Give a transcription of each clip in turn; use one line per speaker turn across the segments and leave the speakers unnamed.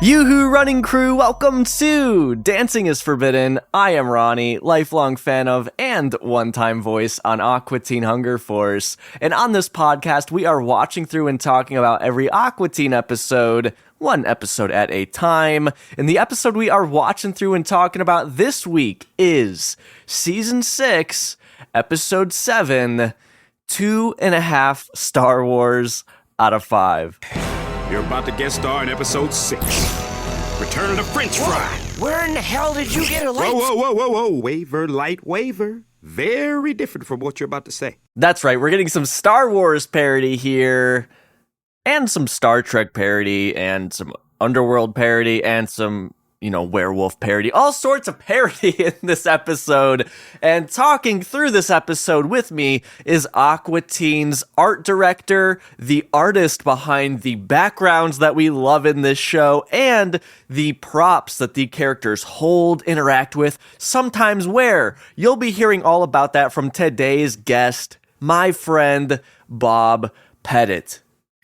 Yoo-hoo, running crew, welcome to Dancing is Forbidden. I am Ronnie, lifelong fan of and one-time voice on Aqua Teen Hunger Force. And on this podcast, we are watching through and talking about every Aqua Teen episode, one episode at a time. And the episode we are watching through and talking about this week is Season 6, Episode 7, 2.5 Star Wars out of 5.
You're about to guest star in episode 6. Return of the French fry.
Where in the hell did you get a light?
Whoa. Waiver, light waiver. Very different from what you're about to say.
That's right, we're getting some Star Wars parody here, and some Star Trek parody, and some Underworld parody, and some, werewolf parody. All sorts of parody in this episode. And talking through this episode with me is Aqua Teen's art director, the artist behind the backgrounds that we love in this show, and the props that the characters hold, interact with, sometimes wear. You'll be hearing all about that from today's guest, my friend, Bob Pettitt.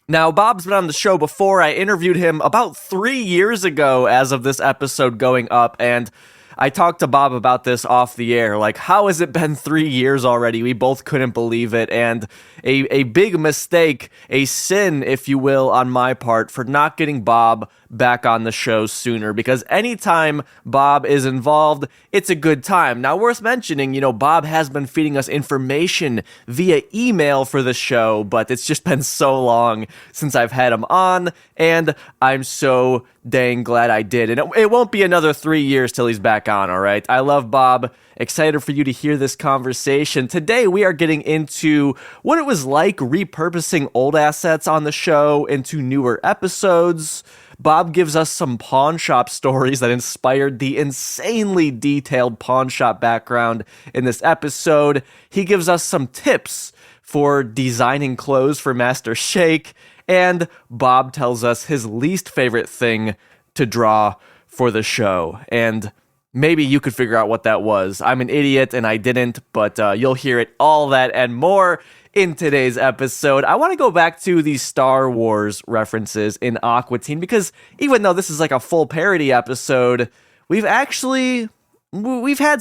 Now, Bob's been on the show before. I interviewed him about 3 years ago as of this episode going up, and I talked to Bob about this off the air. Like, how has it been 3 years already? We both couldn't believe it, and a big mistake, a sin, if you will, on my part for not getting Bob back on the show sooner, because anytime Bob is involved, it's a good time. Now, worth mentioning, Bob has been feeding us information via email for the show, but it's just been so long since I've had him on, and I'm so dang glad I did. And it won't be another 3 years till he's back on, all right? I love Bob. Excited for you to hear this conversation. Today, we are getting into what it was like repurposing old assets on the show into newer episodes. Bob gives us some pawn shop stories that inspired the insanely detailed pawn shop background in this episode. He gives us some tips for designing clothes for Master Shake, and Bob tells us his least favorite thing to draw for the show. And maybe you could figure out what that was. I'm an idiot and I didn't, but you'll hear it, all that and more in today's episode. I want to go back to the Star Wars references in Aqua Teen, because even though this is like a full parody episode, we've had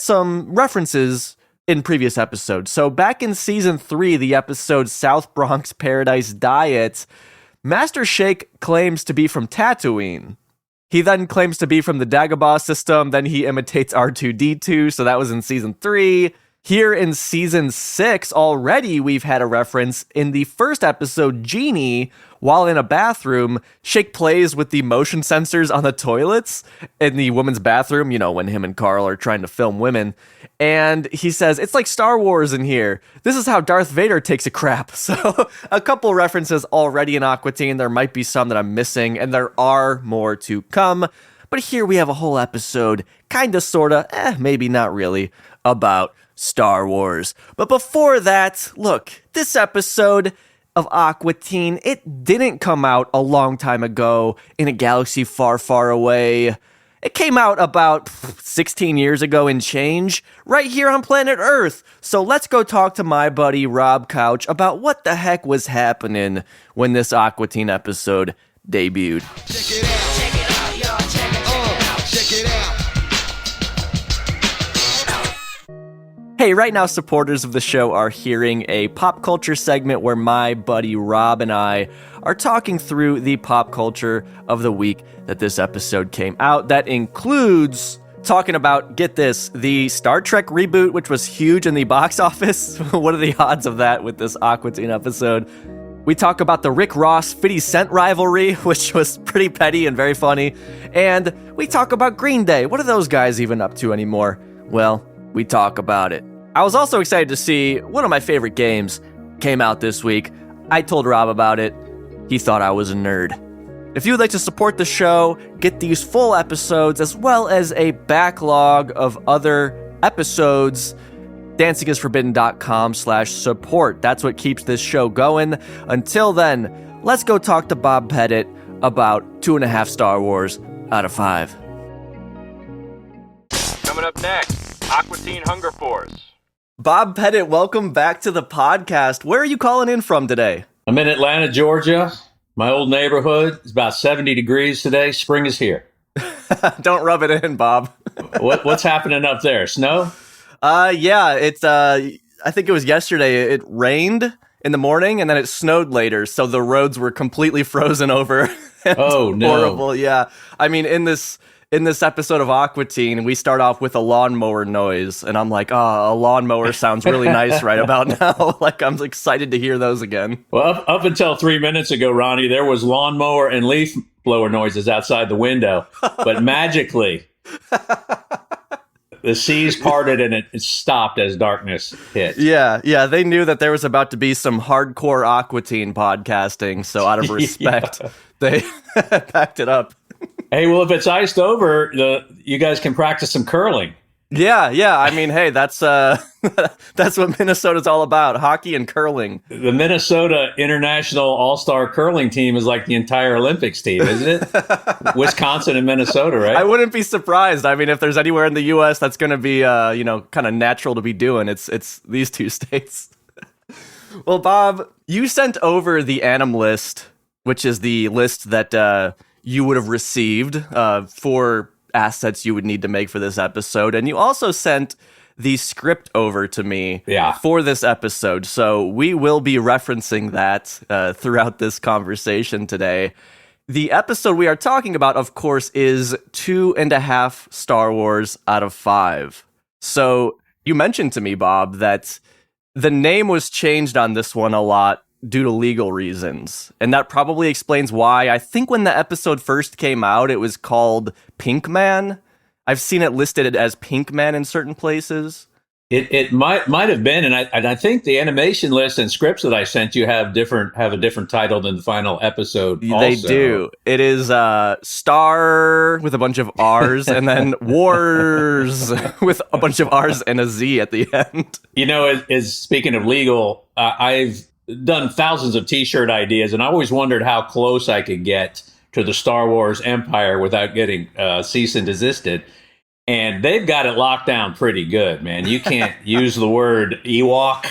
some references in previous episodes. So back in Season 3, the episode South Bronx Paradise Diet, Master Shake claims to be from Tatooine. He then claims to be from the Dagobah system, then he imitates R2-D2, so that was in Season 3. Here in Season 6, already we've had a reference in the first episode, Genie, while in a bathroom, Shake plays with the motion sensors on the toilets in the women's bathroom, when him and Carl are trying to film women, and he says, it's like Star Wars in here. This is how Darth Vader takes a crap. So a couple references already in Aqua Teen. There might be some that I'm missing, and there are more to come. But here we have a whole episode, kinda, sorta, maybe not really, about Star Wars. But before that, look, this episode of Aqua Teen, it didn't come out a long time ago in a galaxy far, far away. It came out about 16 years ago and change, right here on planet Earth. So let's go talk to my buddy Rob Couch about what the heck was happening when this Aqua Teen episode debuted.
Check it out. Check it out, y'all. Check it out.
Hey, right now supporters of the show are hearing a pop culture segment where my buddy Rob and I are talking through the pop culture of the week that this episode came out. That includes talking about, get this, the Star Trek reboot, which was huge in the box office. What are the odds of that with this Aqua Teen episode? We talk about the Rick Ross 50 Cent rivalry, which was pretty petty and very funny. And we talk about Green Day. What are those guys even up to anymore? Well, we talk about it. I was also excited to see one of my favorite games came out this week. I told Rob about it. He thought I was a nerd. If you would like to support the show, get these full episodes as well as a backlog of other episodes, dancingisforbidden.com/support. That's what keeps this show going. Until then, let's go talk to Bob Pettitt about 2.5 Star Wars out of 5.
Coming up next, Aqua Teen Hunger Force.
Bob Pettitt, welcome back to the podcast. Where are you calling in from today?
I'm in Atlanta, Georgia. My old neighborhood is about 70 degrees today. Spring is here.
Don't rub it in, Bob.
What's happening up there? Snow?
Yeah, it's I think it was yesterday. It rained in the morning and then it snowed later, so the roads were completely frozen over.
Oh no.
Horrible. Yeah. I mean, in this episode of Aqua Teen, we start off with a lawnmower noise, and I'm like, oh, a lawnmower sounds really nice right about now. Like, I'm excited to hear those again.
Well, up until 3 minutes ago, Ronnie, there was lawnmower and leaf blower noises outside the window, but magically the seas parted and it stopped as darkness hit.
Yeah, they knew that there was about to be some hardcore Aqua Teen podcasting, so out of respect, they backed it up.
Hey, well, if it's iced over, you guys can practice some curling.
Yeah. I mean, hey, that's what Minnesota's all about: hockey and curling.
The Minnesota International All-Star Curling Team is like the entire Olympics team, isn't it? Wisconsin and Minnesota, right?
I wouldn't be surprised. I mean, if there's anywhere in the U.S. that's going to be, kind of natural to be doing, it's these two states. Well, Bob, you sent over the Anim list, which is the list that you would have received for assets you would need to make for this episode, and you also sent the script over to me for this episode, so we will be referencing that throughout this conversation today. The episode we are talking about, of course, is 2.5 Star Wars out of 5. So you mentioned to me, Bob, that the name was changed on this one a lot due to legal reasons. And that probably explains why. I think when the episode first came out, it was called Pink Man. I've seen it listed as Pink Man in certain places.
It might have been, and I think the animation list and scripts that I sent you have a different title than the final episode.
They do. It is Star with a bunch of R's, and then Wars with a bunch of R's and a Z at the end.
You know, as speaking of legal, I've done thousands of T-shirt ideas, and I always wondered how close I could get to the Star Wars empire without getting cease and desisted. And they've got it locked down pretty good, man. You can't use the word Ewok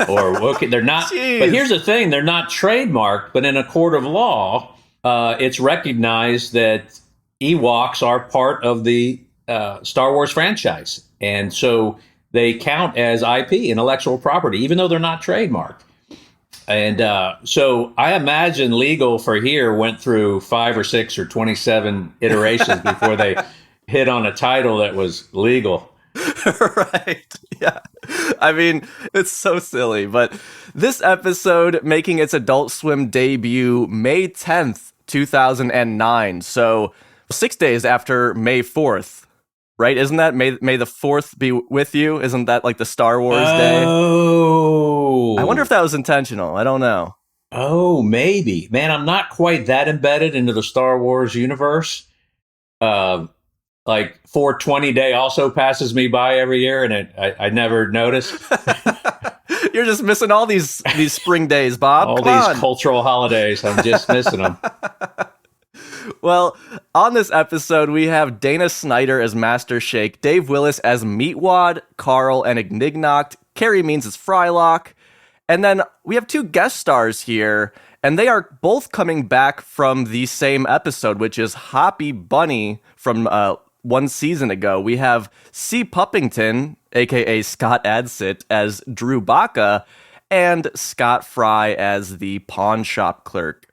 or Wookiee. They're not. Jeez. But here's the thing: they're not trademarked. But in a court of law, it's recognized that Ewoks are part of the Star Wars franchise, and so they count as IP, intellectual property, even though they're not trademarked. And so I imagine legal for here went through 5 or 6 or 27 iterations before they hit on a title that was legal.
Right. Yeah. I mean, it's so silly. But this episode making its Adult Swim debut May 10th, 2009. So 6 days after May 4th. Right? Isn't that May the 4th be with you? Isn't that like the Star Wars day?
Oh.
I wonder if that was intentional. I don't know.
Oh, maybe. Man, I'm not quite that embedded into the Star Wars universe. Like 420 Day also passes me by every year, and I never noticed.
You're just missing all these spring days, Bob.
All these cultural holidays. I'm just missing them.
Well, on this episode, we have Dana Snyder as Master Shake, Dave Willis as Meatwad, Carl and Ignignokt, Carrie Means as Frylock, and then we have 2 guest stars here, and they are both coming back from the same episode, which is Hoppy Bunny from 1 season ago. We have C. Puppington, aka Scott Adsit, as Drew Baca, and Scott Fry as the pawn shop clerk.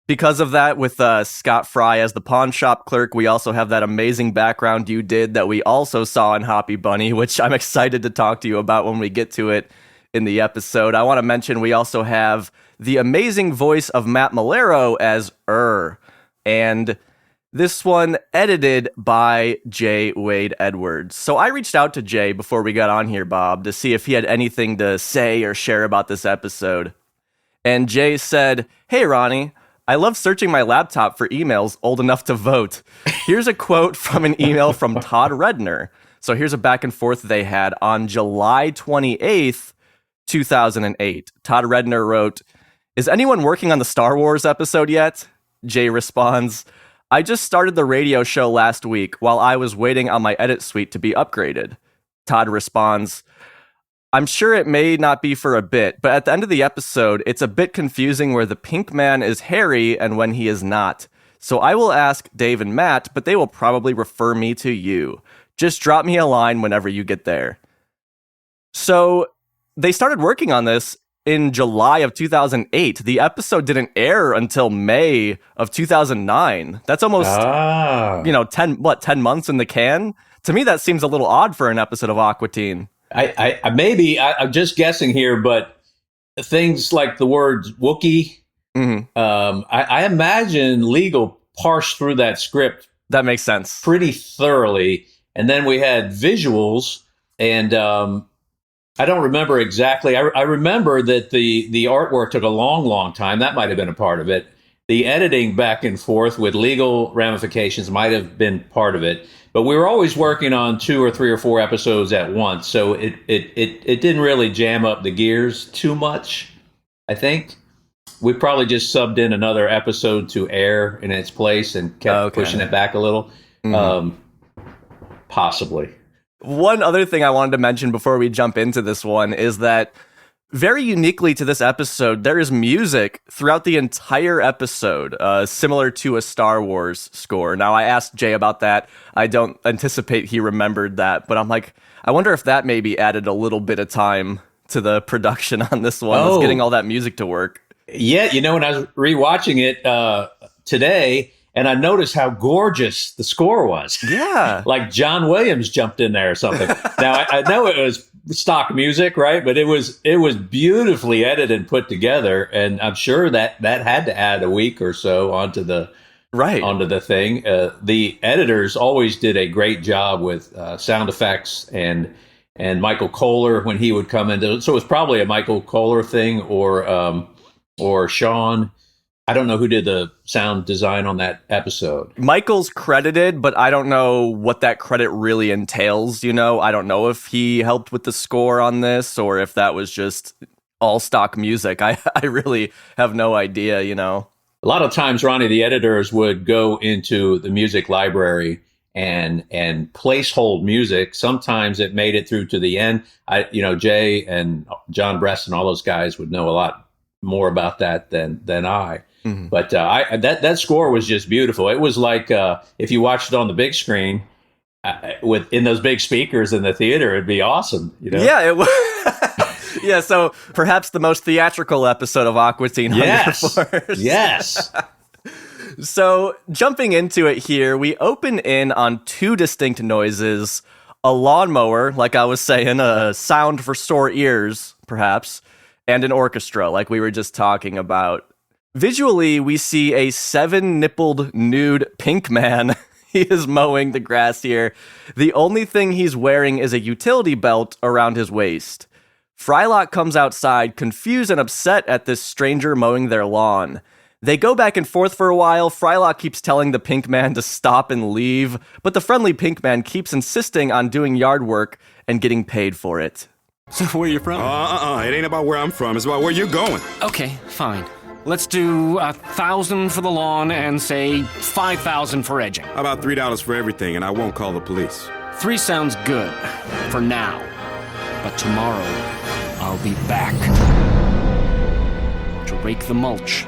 Because of that, with Scott Fry as the pawn shop clerk, we also have that amazing background you did that we also saw in Hoppy Bunny, which I'm excited to talk to you about when we get to it in the episode. I want to mention we also have the amazing voice of Matt Malero as and this one edited by Jay Wade Edwards. So I reached out to Jay before we got on here, Bob, to see if he had anything to say or share about this episode. And Jay said, "Hey, Ronnie, I love searching my laptop for emails old enough to vote. Here's a quote from an email from Todd Redner." So here's a back and forth they had on July 28th, 2008. Todd Redner wrote, "Is anyone working on the Star Wars episode yet?" Jay responds, "I just started the radio show last week while I was waiting on my edit suite to be upgraded." Todd responds, I'm sure it may not be for a bit, but at the end of the episode, it's a bit confusing where the pink man is Harry and when he is not. So I will ask Dave and Matt, but they will probably refer me to you. Just drop me a line whenever you get there. So they started working on this in July of 2008. The episode didn't air until May of 2009. That's almost, 10 months in the can? To me, that seems a little odd for an episode of Aqua Teen.
I'm just guessing here, but things like the word Wookiee, I imagine Legal parsed through that script.
That makes sense.
Pretty thoroughly. And then we had visuals, and I don't remember exactly. I remember that the artwork took a long time. That might have been a part of it. The editing back and forth with legal ramifications might have been part of it. But we were always working on 2 or 3 or 4 episodes at once, so it didn't really jam up the gears too much, I think. We probably just subbed in another episode to air in its place and kept pushing it back a little. Possibly.
One other thing I wanted to mention before we jump into this one is that very uniquely to this episode, there is music throughout the entire episode, similar to a Star Wars score. Now, I asked Jay about that. I don't anticipate he remembered that, but I'm like, I wonder if that maybe added a little bit of time to the production on this one, was getting all that music to work.
Yeah, when I was rewatching it today, and I noticed how gorgeous the score was.
Yeah.
Like John Williams jumped in there or something. Now, I know it was stock music, right? But it was beautifully edited and put together. And I'm sure that had to add a week or so onto the thing. The editors always did a great job with sound effects and Michael Kohler when he would come into. So it was probably a Michael Kohler thing or Sean. I don't know who did the sound design on that episode.
Michael's credited, but I don't know what that credit really entails, I don't know if he helped with the score on this or if that was just all stock music. I really have no idea, A
lot of times, Ronnie, the editors would go into the music library and place hold music. Sometimes it made it through to the end. Jay and John Brest and all those guys would know a lot more about that than I. Mm-hmm. But that score was just beautiful. It was like if you watched it on the big screen in those big speakers in the theater, it'd be awesome.
Yeah, it was. Yeah, so perhaps the most theatrical episode of Aqua Teen Hunger Force.
Yes.
So jumping into it here, we open in on 2 distinct noises: a lawnmower, like I was saying, a sound for sore ears, perhaps, and an orchestra, like we were just talking about. Visually, we see a 7-nippled nude pink man. He is mowing the grass here. The only thing he's wearing is a utility belt around his waist. Frylock comes outside, confused and upset at this stranger mowing their lawn. They go back and forth for a while. Frylock keeps telling the pink man to stop and leave, but the friendly pink man keeps insisting on doing yard work and getting paid for it.
So where you from?
It ain't about where I'm from. It's about where you're going.
Okay, fine. Let's do 1,000 for the lawn and say 5,000 for edging.
How about $3 for everything, and I won't call the police.
3 sounds good for now, but tomorrow I'll be back to rake the mulch,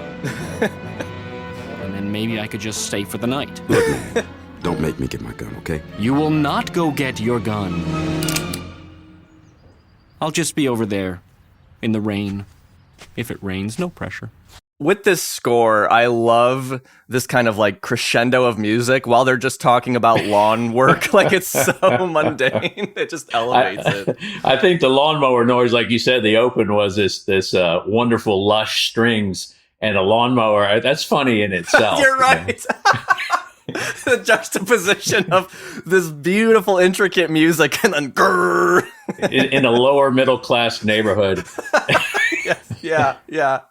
and then maybe I could just stay for the night.
Look, man, don't make me get my gun, okay?
You will not go get your gun. I'll just be over there in the rain. If it rains, no pressure.
With this score, I love this kind of like crescendo of music while they're just talking about lawn work. Like it's so mundane. It just elevates it.
I think the lawnmower noise, like you said, the open was this wonderful lush strings and a lawnmower. That's funny in itself.
You're right. The juxtaposition of this beautiful, intricate music and then grrr.
in a lower middle class neighborhood.
Yeah.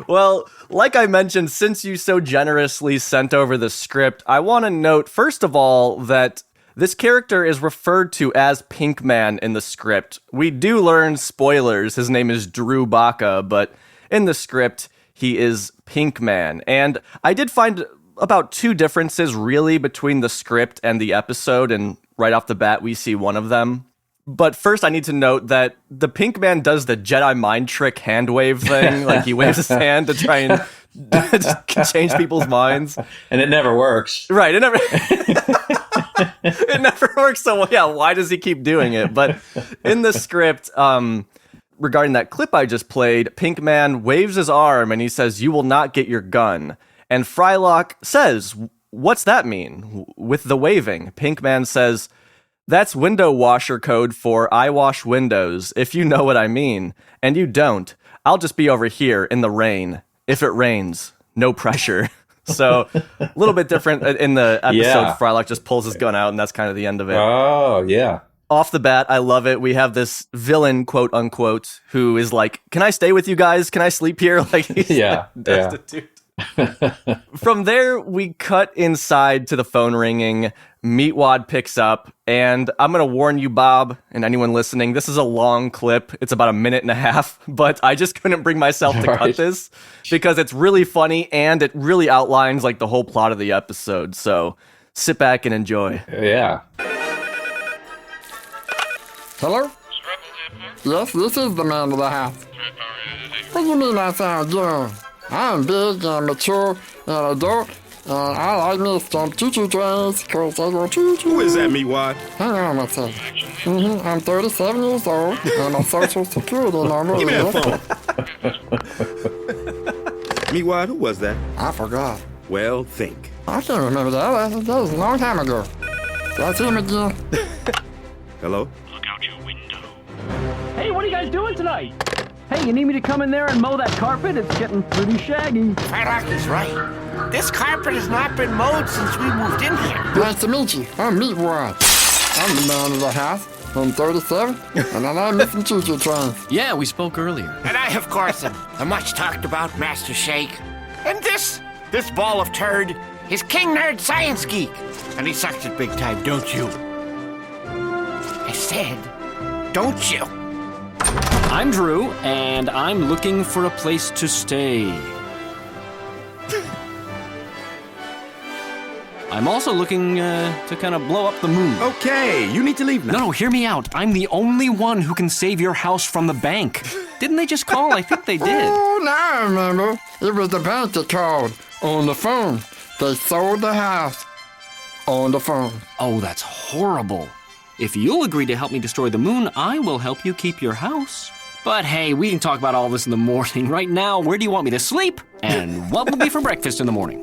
Well, like I mentioned, since you so generously sent over the script, I want to note, first of all, that this character is referred to as Pink Man in the script. We do learn, spoilers, his name is Drew Baca, but in the script, he is Pink Man. And I did find about 2 differences, really, between the script and the episode, and right off the bat, we see one of them. But first, I need to note that the pink man does the Jedi mind trick hand wave thing. Like, he waves his hand to try and change people's minds.
And it never works.
Right. It never... it never works. So, yeah, why does he keep doing it? But in the script, regarding that clip I just played, Pink Man waves his arm and he says, "You will not get your gun." And Frylock says, "What's that mean?" With the waving, Pink Man says, "That's window washer code for I wash windows, if you know what I mean. And you don't. I'll just be over here in the rain. If it rains, no pressure." So, a little bit different in the episode.
Yeah.
Frylock just pulls his gun out, and that's kind of the end of it.
Oh, yeah.
Off the bat, I love it. We have this villain, quote unquote, who is like, "Can I stay with you guys? Can I sleep here?" Like, he's destitute. From there, we cut inside to the phone ringing. Meatwad picks up, and I'm going to warn you, Bob, and anyone listening, this is a long clip. It's about 1.5 minutes, but I just couldn't bring myself to cut this because it's really funny and it really outlines like the whole plot of the episode. So sit back and enjoy.
Yeah.
Hello? Yes, this is the man of the house. What do you mean I sound young? I'm big and mature and adult, and I like me some choo-choo trains, cause I go choo-choo.
Who is that, Meatwad?
Hang on a second. I'm 37 years old, and my social security number
Give me that
is...
phone. Meatwad, who was that?
I forgot.
Well, think.
I can't remember that. That was a long time ago. That's him again.
Hello?
Hey, what are you guys doing tonight? Hey, you need me to come in there and mow that carpet? It's getting pretty shaggy.
Frylock is right. This carpet has not been mowed since we moved in here.
Nice to meet you. I'm Meatwad. I'm the man of the house. I'm 37, and I like me some choo-choo trains.
Yeah, we spoke earlier.
And I, of course, am the much talked about Master Shake. And this ball of turd is King Nerd Science Geek. And he sucks it big time, don't you? I said, don't you?
I'm Drew, and I'm looking for a place to stay. I'm also looking to kind of blow up the moon.
Okay, you need to leave now.
No, hear me out. I'm the only one who can save your house from the bank. Didn't they just call? I think they did.
Oh, now I remember. It was the bank that called. On the phone. They sold the house. On the phone.
Oh, that's horrible. If you'll agree to help me destroy the moon, I will help you keep your house. But hey, we can talk about all this in the morning. Right now, where do you want me to sleep? And what will be for breakfast in the morning?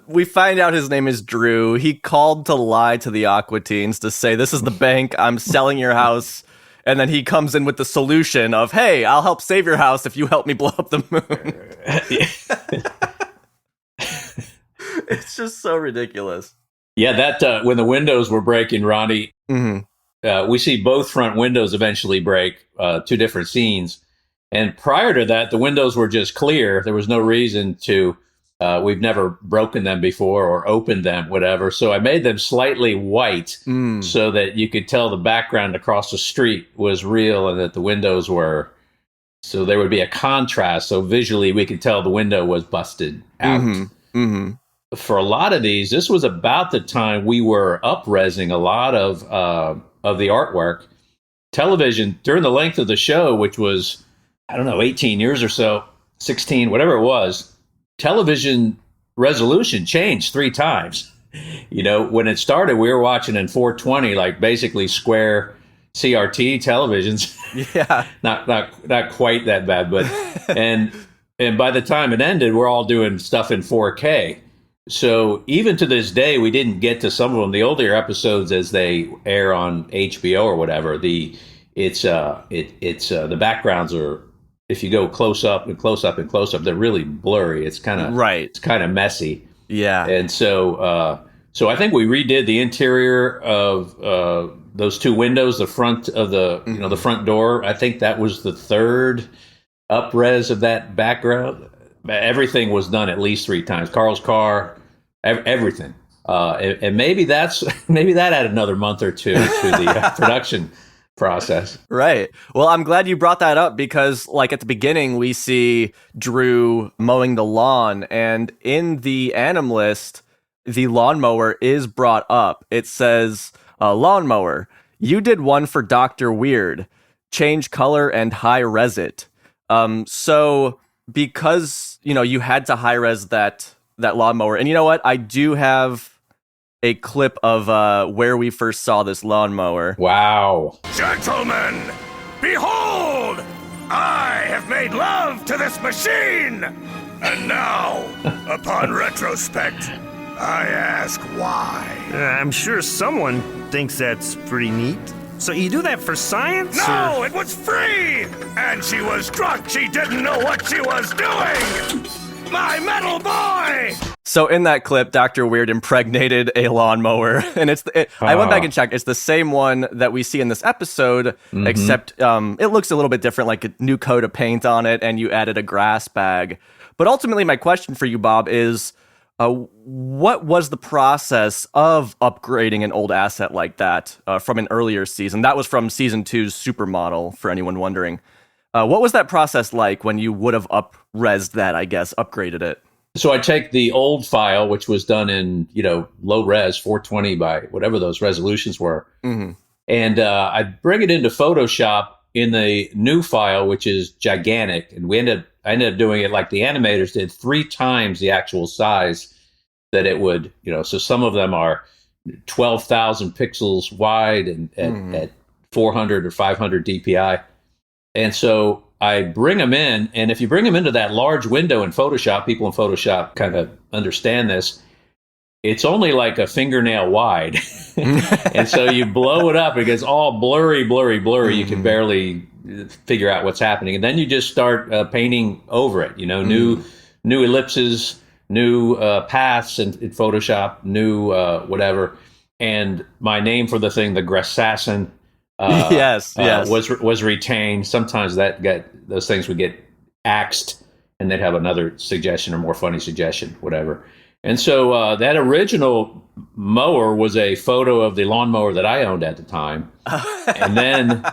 We find out his name is Drew. He called to lie to the Aqua Teens to say, "This is the bank, I'm selling your house." And then he comes in with the solution of, "Hey, I'll help save your house if you help me blow up the moon." It's just so ridiculous.
Yeah, that when the windows were breaking, Ronnie, we see both front windows eventually break, two different scenes. And prior to that, the windows were just clear. There was no reason to, we've never broken them before or opened them, whatever. So I made them slightly white so that you could tell the background across the street was real and that the windows were, so there would be a contrast. So visually we could tell the window was busted out. For a lot of these, this was about the time we were up-resing a lot of the artwork. Television, during the length of the show, which was, I don't know, 18 years or so, 16, whatever it was, television resolution changed 3 times. You know, when it started, we were watching in 420, like basically square CRT televisions.
Yeah.
not quite that bad, but and by the time it ended, we're all doing stuff in 4K. So even to this day, we didn't get to some of them. The older episodes, as they air on HBO or whatever, the backgrounds are, if you go close up and close up and close up, they're really blurry. It's kind of It's kind of messy.
Yeah.
And so so I think we redid the interior of those 2 windows, the front of the the front door. I think that was the 3rd up-res of that background. Everything was done at least 3 times. Carl's car, everything, and maybe that added another month or 2 to the production process.
Right. Well, I'm glad you brought that up because, like, at the beginning, we see Drew mowing the lawn, and in the anim list, the lawnmower is brought up. It says lawnmower. you did one for Dr. Weird, change color and high res it. So because, you had to high res that lawnmower, and you know what? I do have a clip of where we first saw this lawnmower.
Wow.
Gentlemen, behold! I have made love to this machine! And now, upon retrospect, I ask why.
I'm sure someone thinks that's pretty neat. So you do that for science?
No, it was free! And she was drunk. She didn't know what she was doing! My metal boy!
So in that clip, Dr. Weird impregnated a lawnmower, and I went back and checked. It's the same one that we see in this episode, except it looks a little bit different, like a new coat of paint on it, and you added a grass bag. But ultimately, my question for you, Bob, is what was the process of upgrading an old asset like that from an earlier season? That was from season 2's Supermodel, for anyone wondering. What was that process like when you would have up-resed that, I guess, upgraded it?
So I take the old file, which was done in, low res, 420 by whatever those resolutions were, and I bring it into Photoshop in the new file, which is gigantic. And I ended up doing it like the animators did, 3 times the actual size that it would, so some of them are 12,000 pixels wide and at 400 or 500 DPI. And so I bring them in, and if you bring them into that large window in Photoshop, people in Photoshop kind of understand this, it's only like a fingernail wide. And so you blow it up, it gets all blurry. You can barely figure out what's happening. And then you just start painting over it, new ellipses, new paths in Photoshop, new whatever. And my name for the thing, the Grassassin,
yes.
was retained. Sometimes those things would get axed, and they'd have another suggestion or more funny suggestion, whatever. And so that original mower was a photo of the lawnmower that I owned at the time, and then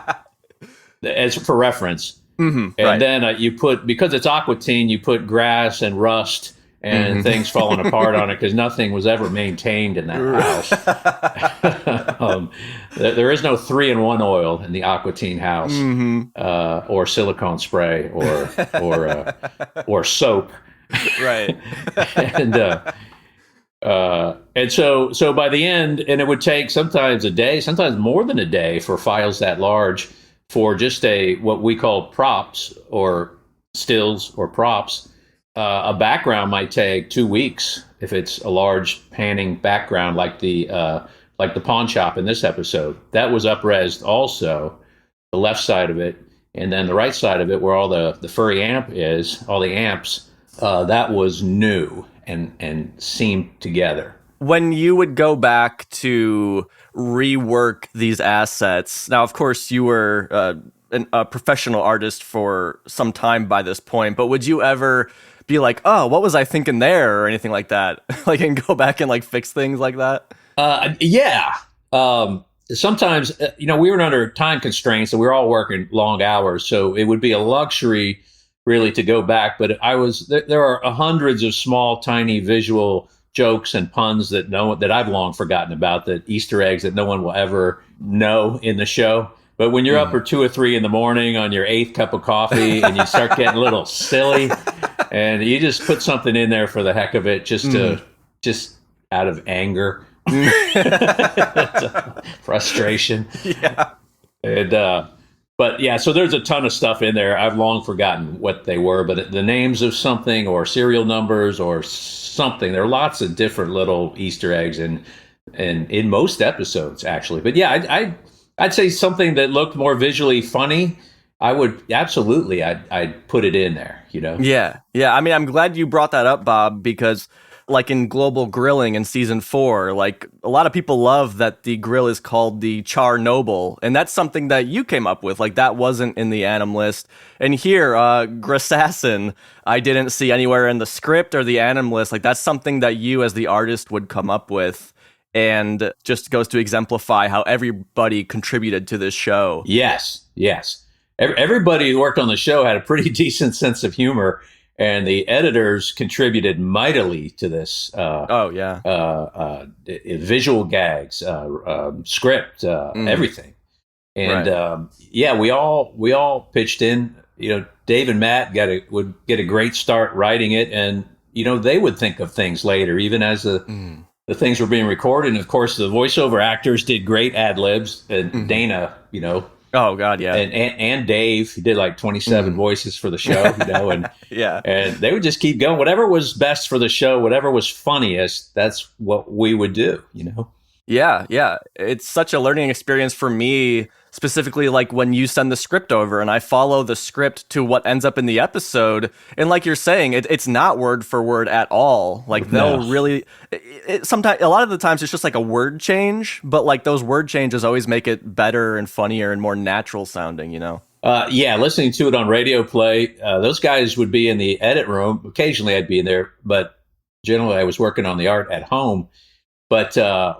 as for reference, and then you put, because it's Aqua Teen, you put grass and rust and things falling apart on it because nothing was ever maintained in that house. There is no 3-in-1 oil in the Aqua Teen house, or silicone spray, or soap.
Right.
And so by the end, and it would take sometimes a day, sometimes more than a day for files that large for just what we call props or stills or props. A background might take 2 weeks if it's a large panning background like the pawn shop in this episode. That was up-resed also, the left side of it, and then the right side of it where all the furry amp is, all the amps, that was new and seamed together.
When you would go back to rework these assets, now, of course, you were a professional artist for some time by this point, but would you ever be like, oh, what was I thinking there, or anything like that? Like, and go back and like fix things like that?
Yeah. Sometimes, we were under time constraints, so we were all working long hours. So it would be a luxury really to go back. But there are hundreds of small, tiny visual jokes and puns that I've long forgotten about, that Easter eggs that no one will ever know in the show. But when you're up at 2 or 3 in the morning on your 8th cup of coffee and you start getting a little silly, and you just put something in there for the heck of it, just out of anger, frustration.
Yeah.
And but yeah, so there's a ton of stuff in there. I've long forgotten what they were, but the names of something or serial numbers or something. There are lots of different little Easter eggs and in most episodes actually. But yeah, I'd say something that looked more visually funny. I would absolutely, I'd put it in there,
Yeah. I mean, I'm glad you brought that up, Bob, because like in Global Grilling in season 4, like a lot of people love that the grill is called the Char Noble, and that's something that you came up with. Like, that wasn't in the Anim list. And here, Grassassin, I didn't see anywhere in the script or the Anim list. Like, that's something that you as the artist would come up with, and just goes to exemplify how everybody contributed to this show.
Yes. Everybody who worked on the show had a pretty decent sense of humor, and the editors contributed mightily to this. Visual gags, script, everything. And
Right.
we all pitched in. Dave and Matt would get a great start writing it, and they would think of things later, even as the things were being recorded. And of course, the voiceover actors did great ad libs. And Dana,
Oh God, yeah.
and Dave, he did like 27 voices for the show, and
Yeah.
and they would just keep going. Whatever was best for the show, whatever was funniest, that's what we would do.
Yeah, yeah. It's such a learning experience for me, specifically like when you send the script over and I follow the script to what ends up in the episode. And like you're saying, it's not word for word at all. Like they'll really, sometimes, a lot of the times it's just like a word change, but like those word changes always make it better and funnier and more natural sounding,
Listening to it on radio play, those guys would be in the edit room. Occasionally I'd be in there, but generally I was working on the art at home. But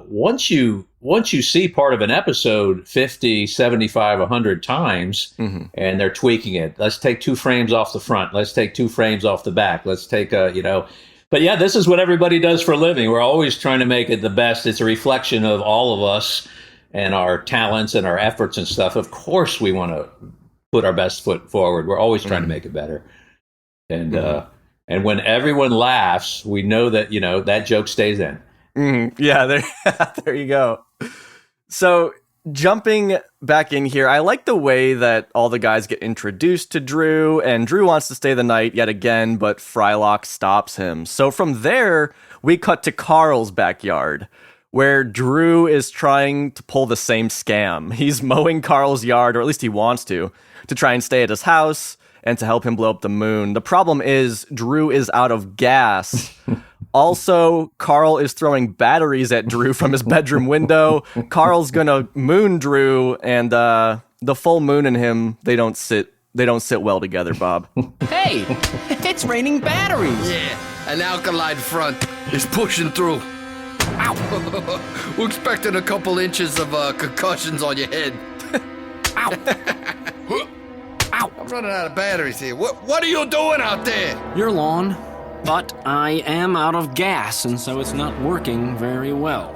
once you see part of an episode 50, 75, 100 times, and they're tweaking it, let's take 2 frames off the front. Let's take 2 frames off the back. Let's take But yeah, this is what everybody does for a living. We're always trying to make it the best. It's a reflection of all of us and our talents and our efforts and stuff. Of course, we want to put our best foot forward. We're always trying to make it better. And and when everyone laughs, we know that that joke stays in.
Yeah, there you go. So jumping back in here, I like the way that all the guys get introduced to Drew, and Drew wants to stay the night yet again, but Frylock stops him. So from there, we cut to Carl's backyard, where Drew is trying to pull the same scam. He's mowing Carl's yard, or at least he wants to try and stay at his house and to help him blow up the moon. The problem is Drew is out of gas. Also, Carl is throwing batteries at Drew from his bedroom window. Carl's gonna moon Drew, and the full moon and him, they don't sit well together, Bob.
Hey, it's raining batteries.
Yeah, an alkaline front is pushing through. Ow! We're expecting a couple inches of concussions on your head. Ow! Ow! I'm running out of batteries here. What are you doing out there?
Your lawn. But I am out of gas, and so it's not working very well.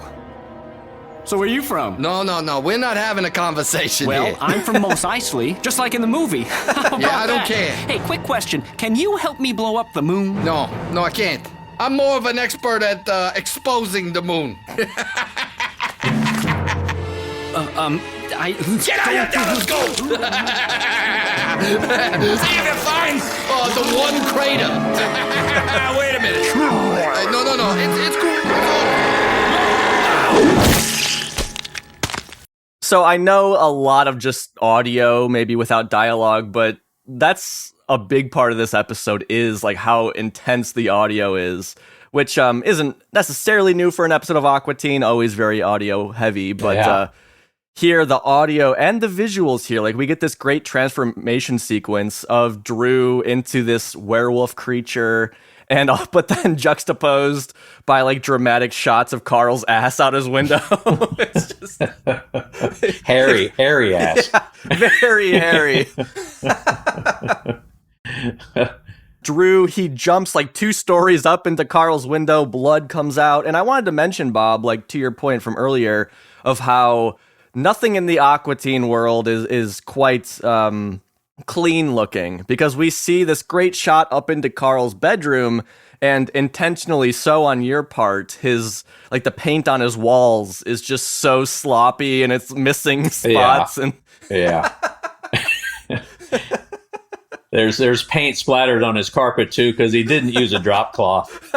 So where are you from?
No. We're not having a conversation
Well,
here.
I'm from Mos Eisley, just like in the movie. How about
I don't
that?
care.
Hey, quick question. Can you help me blow up the moon?
No, I can't. I'm more of an expert at exposing the moon.
Get out of here! Let's go! See if you find...
the one crater.
Wait a minute.
No. It's cool.
So I know a lot of just audio, maybe without dialogue, but that's a big part of this episode is like how intense the audio is, which isn't necessarily new for an episode of Aqua Teen, always very audio heavy, but here the audio and the visuals here, like we get this great transformation sequence of Drew into this werewolf creature, and but then juxtaposed by like dramatic shots of Carl's ass out his window. It's just
hairy ass.
Yeah, very hairy. Drew, he jumps like 2 stories up into Carl's window, blood comes out. And I wanted to mention, Bob, like to your point from earlier of how nothing in the Aqua Teen world is quite clean looking, because we see this great shot up into Carl's bedroom, and intentionally so on your part, his like the paint on his walls is just so sloppy and it's missing spots.
Yeah. There's paint splattered on his carpet too, because he didn't use a drop cloth.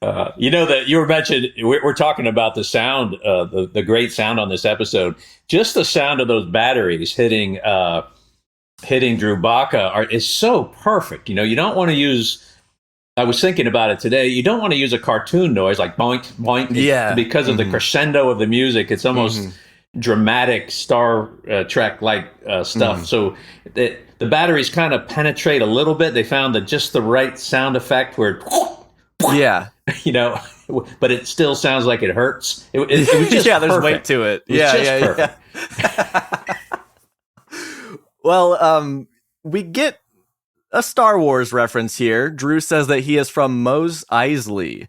That you were mentioned, we're talking about the sound, the great sound on this episode. Just the sound of those batteries hitting Drew Baca is so perfect. You don't want to use. I was thinking about it today. You don't want to use a cartoon noise like boink boink.
Yeah,
because of the crescendo of the music. It's almost dramatic Star Trek like stuff. So the batteries kind of penetrate a little bit. They found just the right sound effect where.
Yeah.
But it still sounds like it hurts. It was just
there's
perfect.
weight to it.
Perfect.
Well, we get a Star Wars reference here. Drew says that he is from Mos Eisley.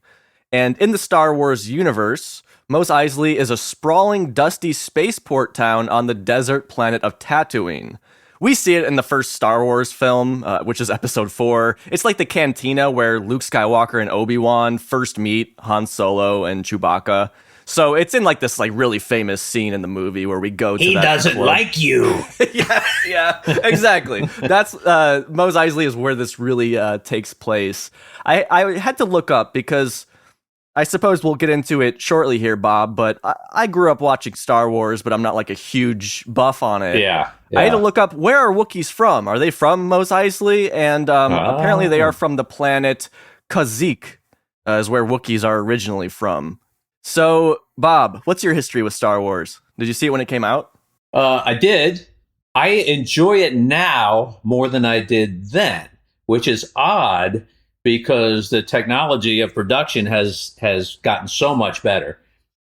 And in the Star Wars universe, Mos Eisley is a sprawling, dusty spaceport town on the desert planet of Tatooine. We see it in the first Star Wars film, which is Episode 4. It's like the cantina where Luke Skywalker and Obi-Wan first meet Han Solo and Chewbacca. So it's in like this like really famous scene in the movie where we go to
He
that
doesn't
club.
like you.
yeah, exactly. That's Mos Eisley is where this really takes place. I had to look up because I suppose we'll get into it shortly here, Bob, but I grew up watching Star Wars, but I'm not like a huge buff on it.
Yeah.
I had to look up, where are Wookiees from? Are they from Mos Eisley? And apparently they are from the planet Kashyyyk, is where Wookiees are originally from. So, Bob, what's your history with Star Wars? Did you see it when it came out?
I did. I enjoy it now more than I did then, which is odd because the technology of production has gotten so much better.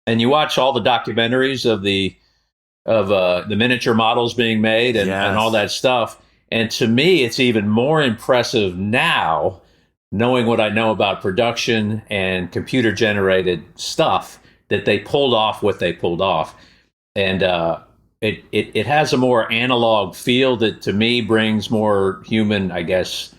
And you watch all the documentaries of the miniature models being made and all that stuff. And to me, it's even more impressive now, knowing what I know about production and computer generated stuff, that they pulled off what they pulled off. And it has a more analog feel that to me brings more human, I guess,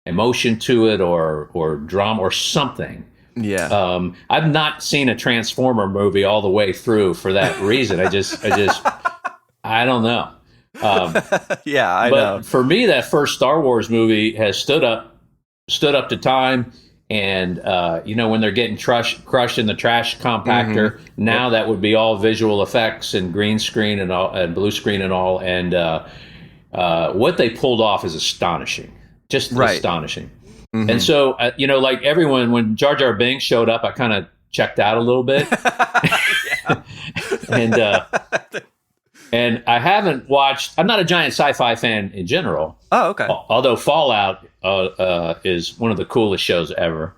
emotion to it or drama or something.
Yeah.
I've not seen a Transformer movie all the way through for that reason. I don't know.
Yeah, I
but
know.
For me, that first Star Wars movie has stood up to time. And, when they're getting crushed in the trash compactor, now that would be all visual effects and green screen and all, and blue screen and all. And what they pulled off is astonishing, just astonishing. And so, like everyone, when Jar Jar Binks showed up, I kind of checked out a little bit. And I haven't watched, I'm not a giant sci-fi fan in general.
Oh, okay.
Although Fallout is one of the coolest shows ever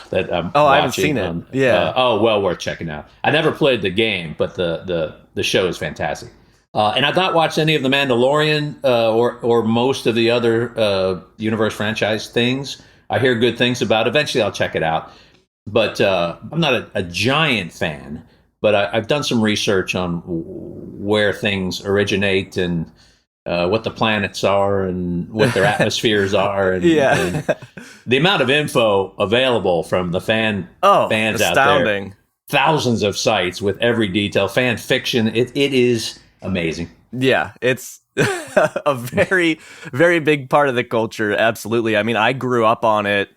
that I'm watching.
I haven't seen it. Yeah.
Well worth checking out. I never played the game, but the show is fantastic. And I've not watched any of The Mandalorian or most of the other universe franchise things. I hear good things about it. Eventually I'll check it out. But I'm not a giant fan. But I've done some research on where things originate and what the planets are and what their atmospheres are. And, and the amount of info available from the fans
astounding.
out there. Thousands of sites with every detail. Fan fiction. It is amazing.
Yeah, it's a very, very big part of the culture. Absolutely. I mean, I grew up on it.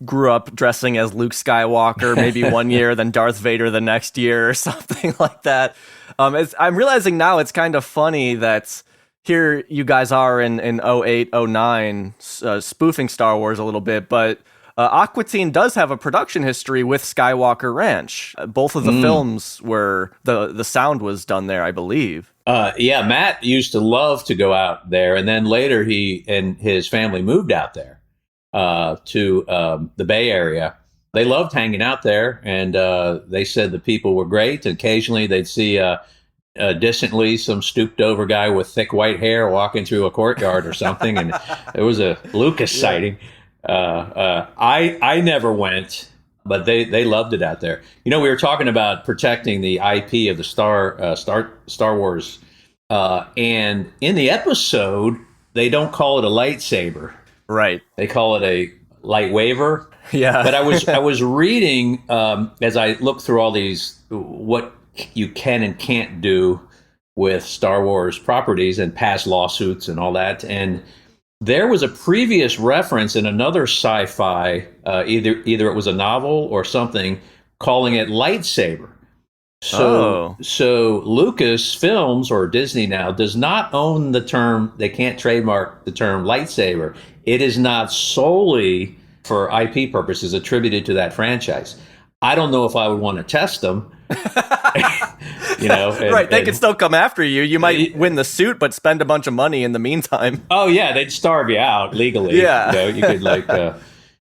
Grew up dressing as Luke Skywalker, maybe one year, then Darth Vader the next year or something like that. I'm realizing now it's kind of funny that here you guys are in 08, 09, spoofing Star Wars a little bit, but Aqua Teen does have a production history with Skywalker Ranch. Both of the films were, the sound was done there, I believe.
Matt used to love to go out there, and then later he and his family moved out there. To the Bay Area. They loved hanging out there, and they said the people were great. Occasionally they'd see distantly some stooped over guy with thick white hair walking through a courtyard or something, and it was a Lucas sighting. I never went, but they loved it out there. We were talking about protecting the IP of the Star Wars, and in the episode they don't call it a lightsaber.
Right.
They call it a light waver.
Yeah.
But I was reading as I looked through all these, what you can and can't do with Star Wars properties and past lawsuits and all that. And there was a previous reference in another sci-fi, either it was a novel or something, calling it lightsaber. So Lucas Films or Disney now does not own the term. They can't trademark the term lightsaber. It is not solely for IP purposes attributed to that franchise. I don't know if I would want to test them.
Right. They could still come after you. You might win the suit, but spend a bunch of money in the meantime.
Oh yeah, they'd starve you out legally.
Yeah.
You could like a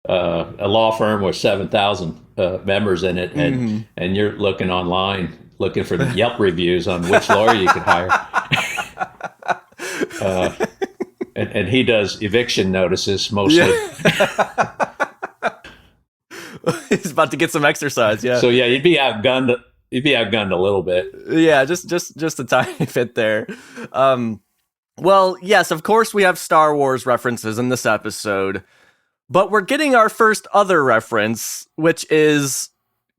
law firm with 7,000 members in it, and you're looking online, looking for the Yelp reviews on which lawyer you could hire. And he does eviction notices mostly.
Yeah. He's about to get some exercise. Yeah.
So yeah, you'd be outgunned. You'd be outgunned a little bit.
Yeah, just a tiny bit there. Well, yes, of course we have Star Wars references in this episode, but we're getting our first other reference, which is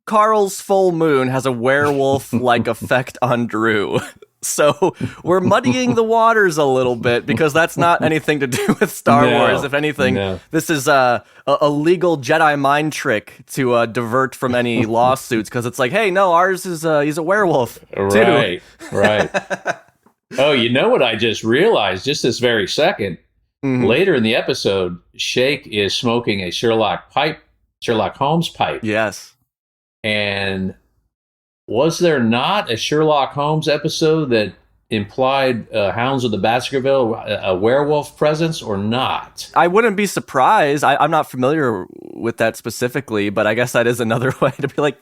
Carl's full moon has a werewolf-like effect on Drew. So we're muddying the waters a little bit because that's not anything to do with Star Wars. If anything, this is a legal Jedi mind trick to divert from any lawsuits because it's like, hey, no, ours is he's a werewolf.
Right. Oh, you know what I just realized just this very second? Later in the episode, Shake is smoking a Sherlock Holmes pipe.
Yes.
And was there not a Sherlock Holmes episode that implied Hounds of the Baskerville, a werewolf presence, or not?
I wouldn't be surprised. I'm not familiar with that specifically, but I guess that is another way to be like,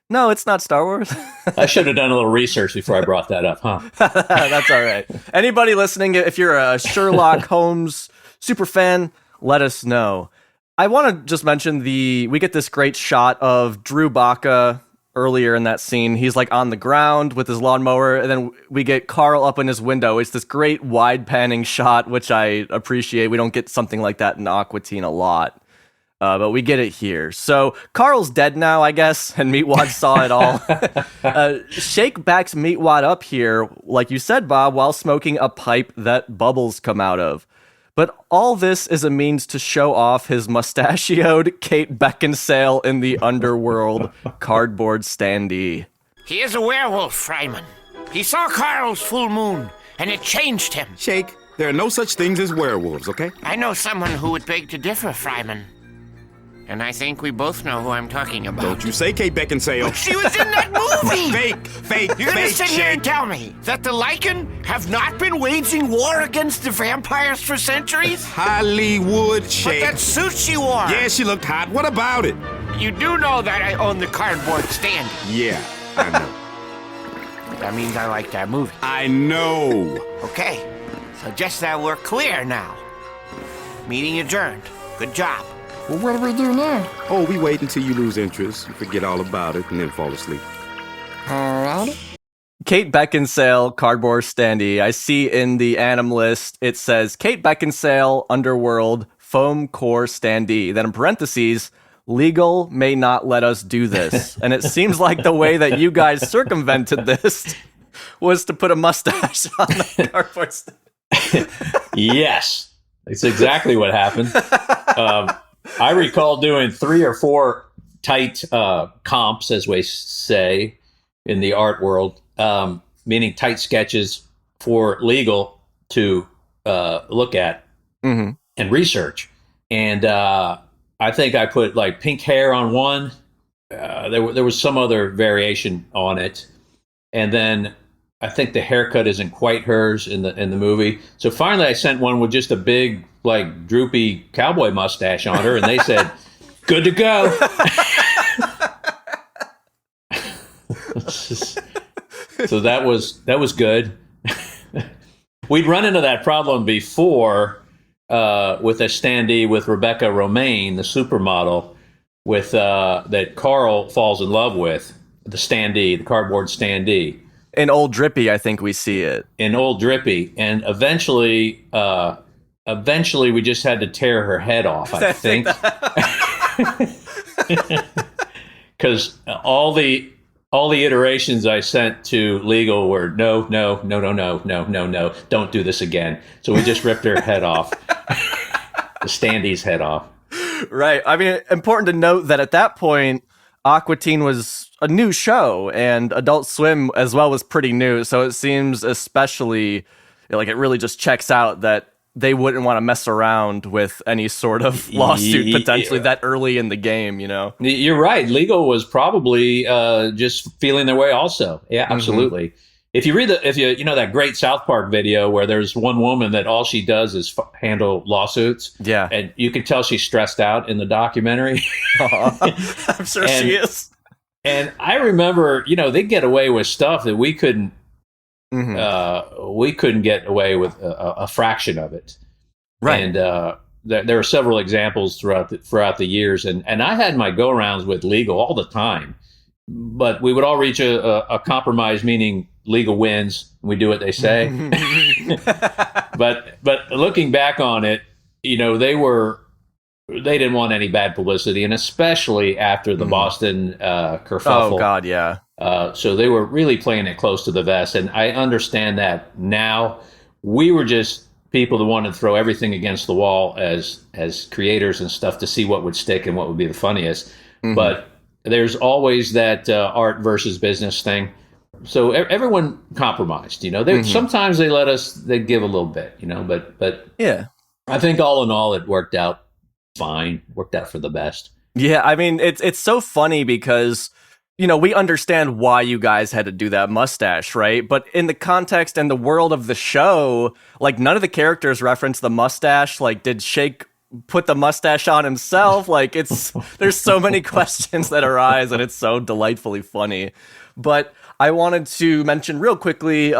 no, it's not Star Wars.
I should have done a little research before I brought that up, huh?
That's all right. Anybody listening, if you're a Sherlock Holmes super fan, let us know. I want to just mention we get this great shot of Drew Baca earlier in that scene. He's like on the ground with his lawnmower, and then we get Carl up in his window. It's this great wide panning shot, which I appreciate. We don't get something like that in Aqua Teen a lot, but we get it here. So Carl's dead now, I guess, and Meatwad saw it all. Shake backs Meatwad up here, like you said, Bob, while smoking a pipe that bubbles come out of. But all this is a means to show off his mustachioed Kate Beckinsale in the underworld cardboard standee.
He is a werewolf, Fryman. He saw Carl's full moon, and it changed him.
Shake, there are no such things as werewolves, okay?
I know someone who would beg to differ, Fryman. And I think we both know who I'm talking about.
Don't you say Kate Beckinsale.
She was in that movie!
Fake,
You're gonna sit
Shake.
here and tell me that the Lycan have not been waging war against the vampires for centuries?
Hollywood, Shake.
But that suit she wore!
Yeah, she looked hot. What about it?
You do know that I own the cardboard stand.
Yeah, I know.
That means I like that movie.
I know.
Okay, so just that we're clear now. Meeting adjourned. Good job.
Well, what do we do now?
Oh, we wait until you lose interest, you forget all about it, and then fall asleep.
All right.
Kate Beckinsale, cardboard standee. I see in the anim list, it says Kate Beckinsale, underworld, foam core standee. Then in parentheses, legal may not let us do this. And it seems like the way that you guys circumvented this was to put a mustache on the cardboard standee.
Yes, that's exactly what happened. I recall doing 3 or 4 tight comps, as we say in the art world, meaning tight sketches for legal to look at and research. And I think I put like pink hair on one. There was some other variation on it, and then I think the haircut isn't quite hers in the movie. So finally, I sent one with just a big, like, droopy cowboy mustache on her, and they said, "Good to go." So that was good. We'd run into that problem before with a standee with Rebecca Romaine, the supermodel, with that Carl falls in love with, the standee, the cardboard standee.
In Old Drippy, I think we see it.
In Old Drippy, and eventually we just had to tear her head off, I think. Because all the iterations I sent to legal were no, don't do this again. So we just ripped her head off, the standee's head off.
Right. I mean, important to note that at that point, Aqua Teen was a new show, and Adult Swim as well was pretty new. So it seems especially like it really just checks out that they wouldn't want to mess around with any sort of lawsuit potentially that early in the game, you know?
You're right. Legal was probably just feeling their way also. Yeah, absolutely. If you read you know that great South Park video where there's one woman that all she does is handle lawsuits.
Yeah.
And you can tell she's stressed out in the documentary.
I'm sure she is.
And I remember, you know, they get away with stuff that we couldn't get away with a fraction of it.
Right.
And there are several examples throughout the years, and I had my go-rounds with legal all the time, but we would all reach a compromise, meaning legal wins. We do what they say. but looking back on it, you know, they didn't want any bad publicity, and especially after the Boston kerfuffle.
Oh God, yeah.
So they were really playing it close to the vest, and I understand that now. We were just people that wanted to throw everything against the wall as creators and stuff to see what would stick and what would be the funniest. But there's always that art versus business thing. So everyone compromised, you know. Sometimes they give a little bit, you know, but
yeah,
I think all in all it worked out fine, worked out for the best.
Yeah, I mean, it's so funny because, you know, we understand why you guys had to do that mustache, right? But in the context and the world of the show, like, none of the characters reference the mustache. Like, did Shake put the mustache on himself? Like, there's so many questions that arise, and it's so delightfully funny. But I wanted to mention real quickly,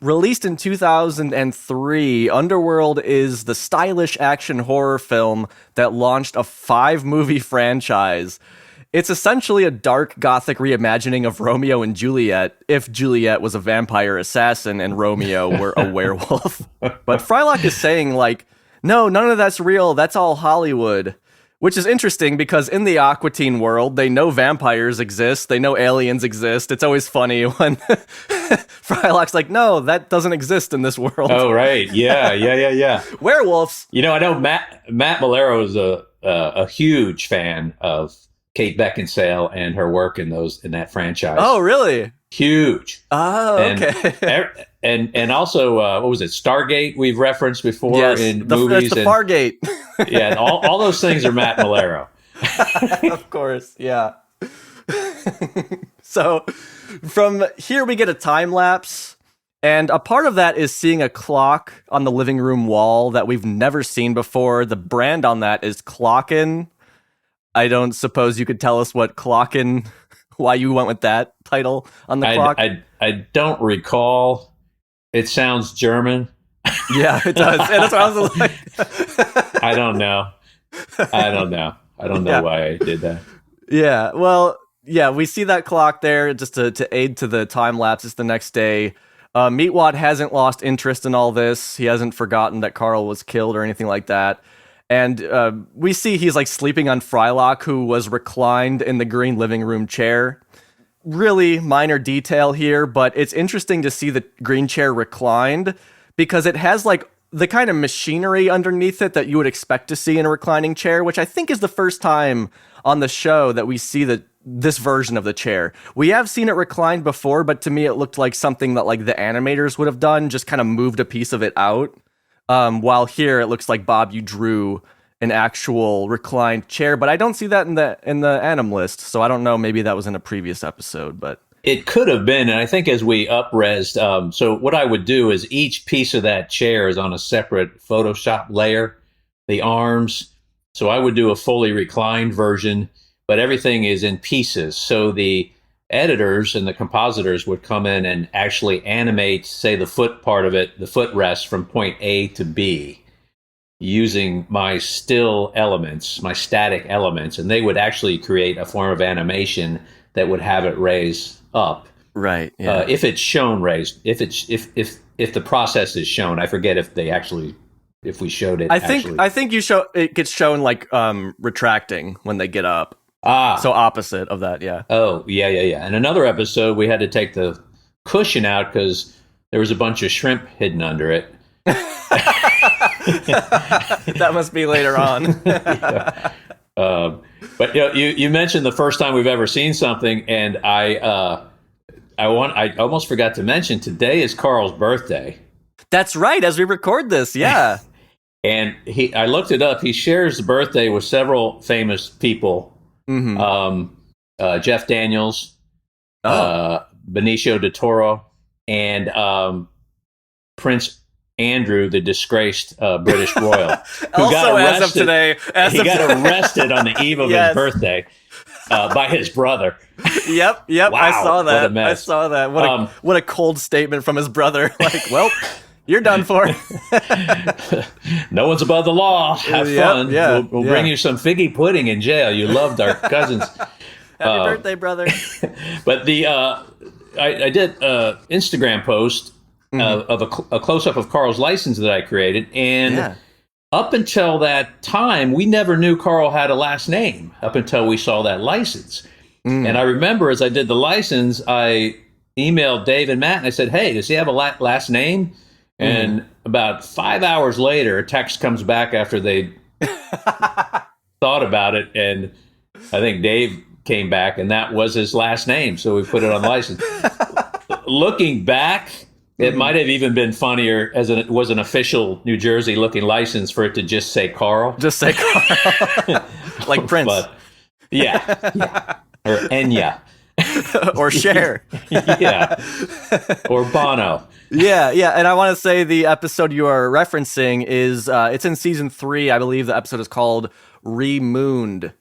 released in 2003, Underworld is the stylish action horror film that launched a 5-movie franchise. It's essentially a dark gothic reimagining of Romeo and Juliet if Juliet was a vampire assassin and Romeo were a werewolf. But Frylock is saying, like, no, none of that's real. That's all Hollywood. Which is interesting because in the Aqua Teen world, they know vampires exist. They know aliens exist. It's always funny when Frylock's like, no, that doesn't exist in this world.
Oh, right. Yeah.
Werewolves.
You know, I know Matt Malero is a huge fan of Kate Beckinsale and her work in that franchise.
Oh, really?
Huge.
Oh, okay.
And also, what was it? Stargate we've referenced before in movies.
That's the Fargate.
Yeah, and all those things are Matt Malero.
Of course, yeah. So from here we get a time lapse, and a part of that is seeing a clock on the living room wall that we've never seen before. The brand on that is Clockin'. I don't suppose you could tell us what Clockin', why you went with that title on the clock?
I don't recall. It sounds German.
Yeah, it does. And that's what I was like.
I don't know why I did that.
Yeah, well, yeah, we see that clock there just to aid to the time lapse. It's the next day. Meatwad hasn't lost interest in all this. He hasn't forgotten that Carl was killed or anything like that. And we see he's like sleeping on Frylock, who was reclined in the green living room chair. Really minor detail here, but it's interesting to see the green chair reclined because it has like the kind of machinery underneath it that you would expect to see in a reclining chair, which I think is the first time on the show that we see this version of the chair. We have seen it reclined before, but to me it looked like something that like the animators would have done, just kind of moved a piece of it out. While here it looks like, Bob, you drew an actual reclined chair, but I don't see that in the anim list, so I don't know, maybe that was in a previous episode, but
it could have been. And I think as we up-resed, so what I would do is each piece of that chair is on a separate Photoshop layer, the arms. So I would do a fully reclined version, but everything is in pieces. So the editors and the compositors would come in and actually animate, say, the foot part of it, the footrest from point A to B, using my still elements, my static elements, and they would actually create a form of animation that would have it raise up.
Right. Yeah.
If it's shown raised, if the process is shown, I forget if we showed it.
I think it gets shown like retracting when they get up. So opposite of that, yeah.
Oh, yeah. And another episode, we had to take the cushion out because there was a bunch of shrimp hidden under it.
That must be later on.
Yeah. But you mentioned the first time we've ever seen something, and I almost forgot to mention today is Carl's birthday.
That's right. As we record this, yeah.
And I looked it up. He shares the birthday with several famous people. Mm-hmm. Jeff Daniels, Benicio del Toro, and Prince Andrew, the disgraced British royal, who
also
got arrested.
As of today,
got arrested on the eve of his birthday by his brother.
Yep.
Wow,
I saw that.
What a mess.
I saw that. What a cold statement from his brother. Like, well, You're done for.
No one's above the law. Have fun.
Yeah,
We'll bring you some figgy pudding in jail. You loved our cousins.
Happy birthday, brother.
But I did an Instagram post of a close-up of Carl's license that I created. And up until that time, we never knew Carl had a last name up until we saw that license. And I remember as I did the license, I emailed Dave and Matt and I said, hey, does he have a last name? And about 5 hours later, a text comes back after they thought about it. And I think Dave came back and that was his last name. So we put it on the license. Looking back, it might have even been funnier as it was an official New Jersey looking license for it to just say Carl.
Just say Carl. Like Prince.
But, yeah. Or Enya.
Or Cher.
Yeah. Or Bono.
Yeah. And I want to say the episode you are referencing is, it's in season 3. I believe the episode is called Remooned,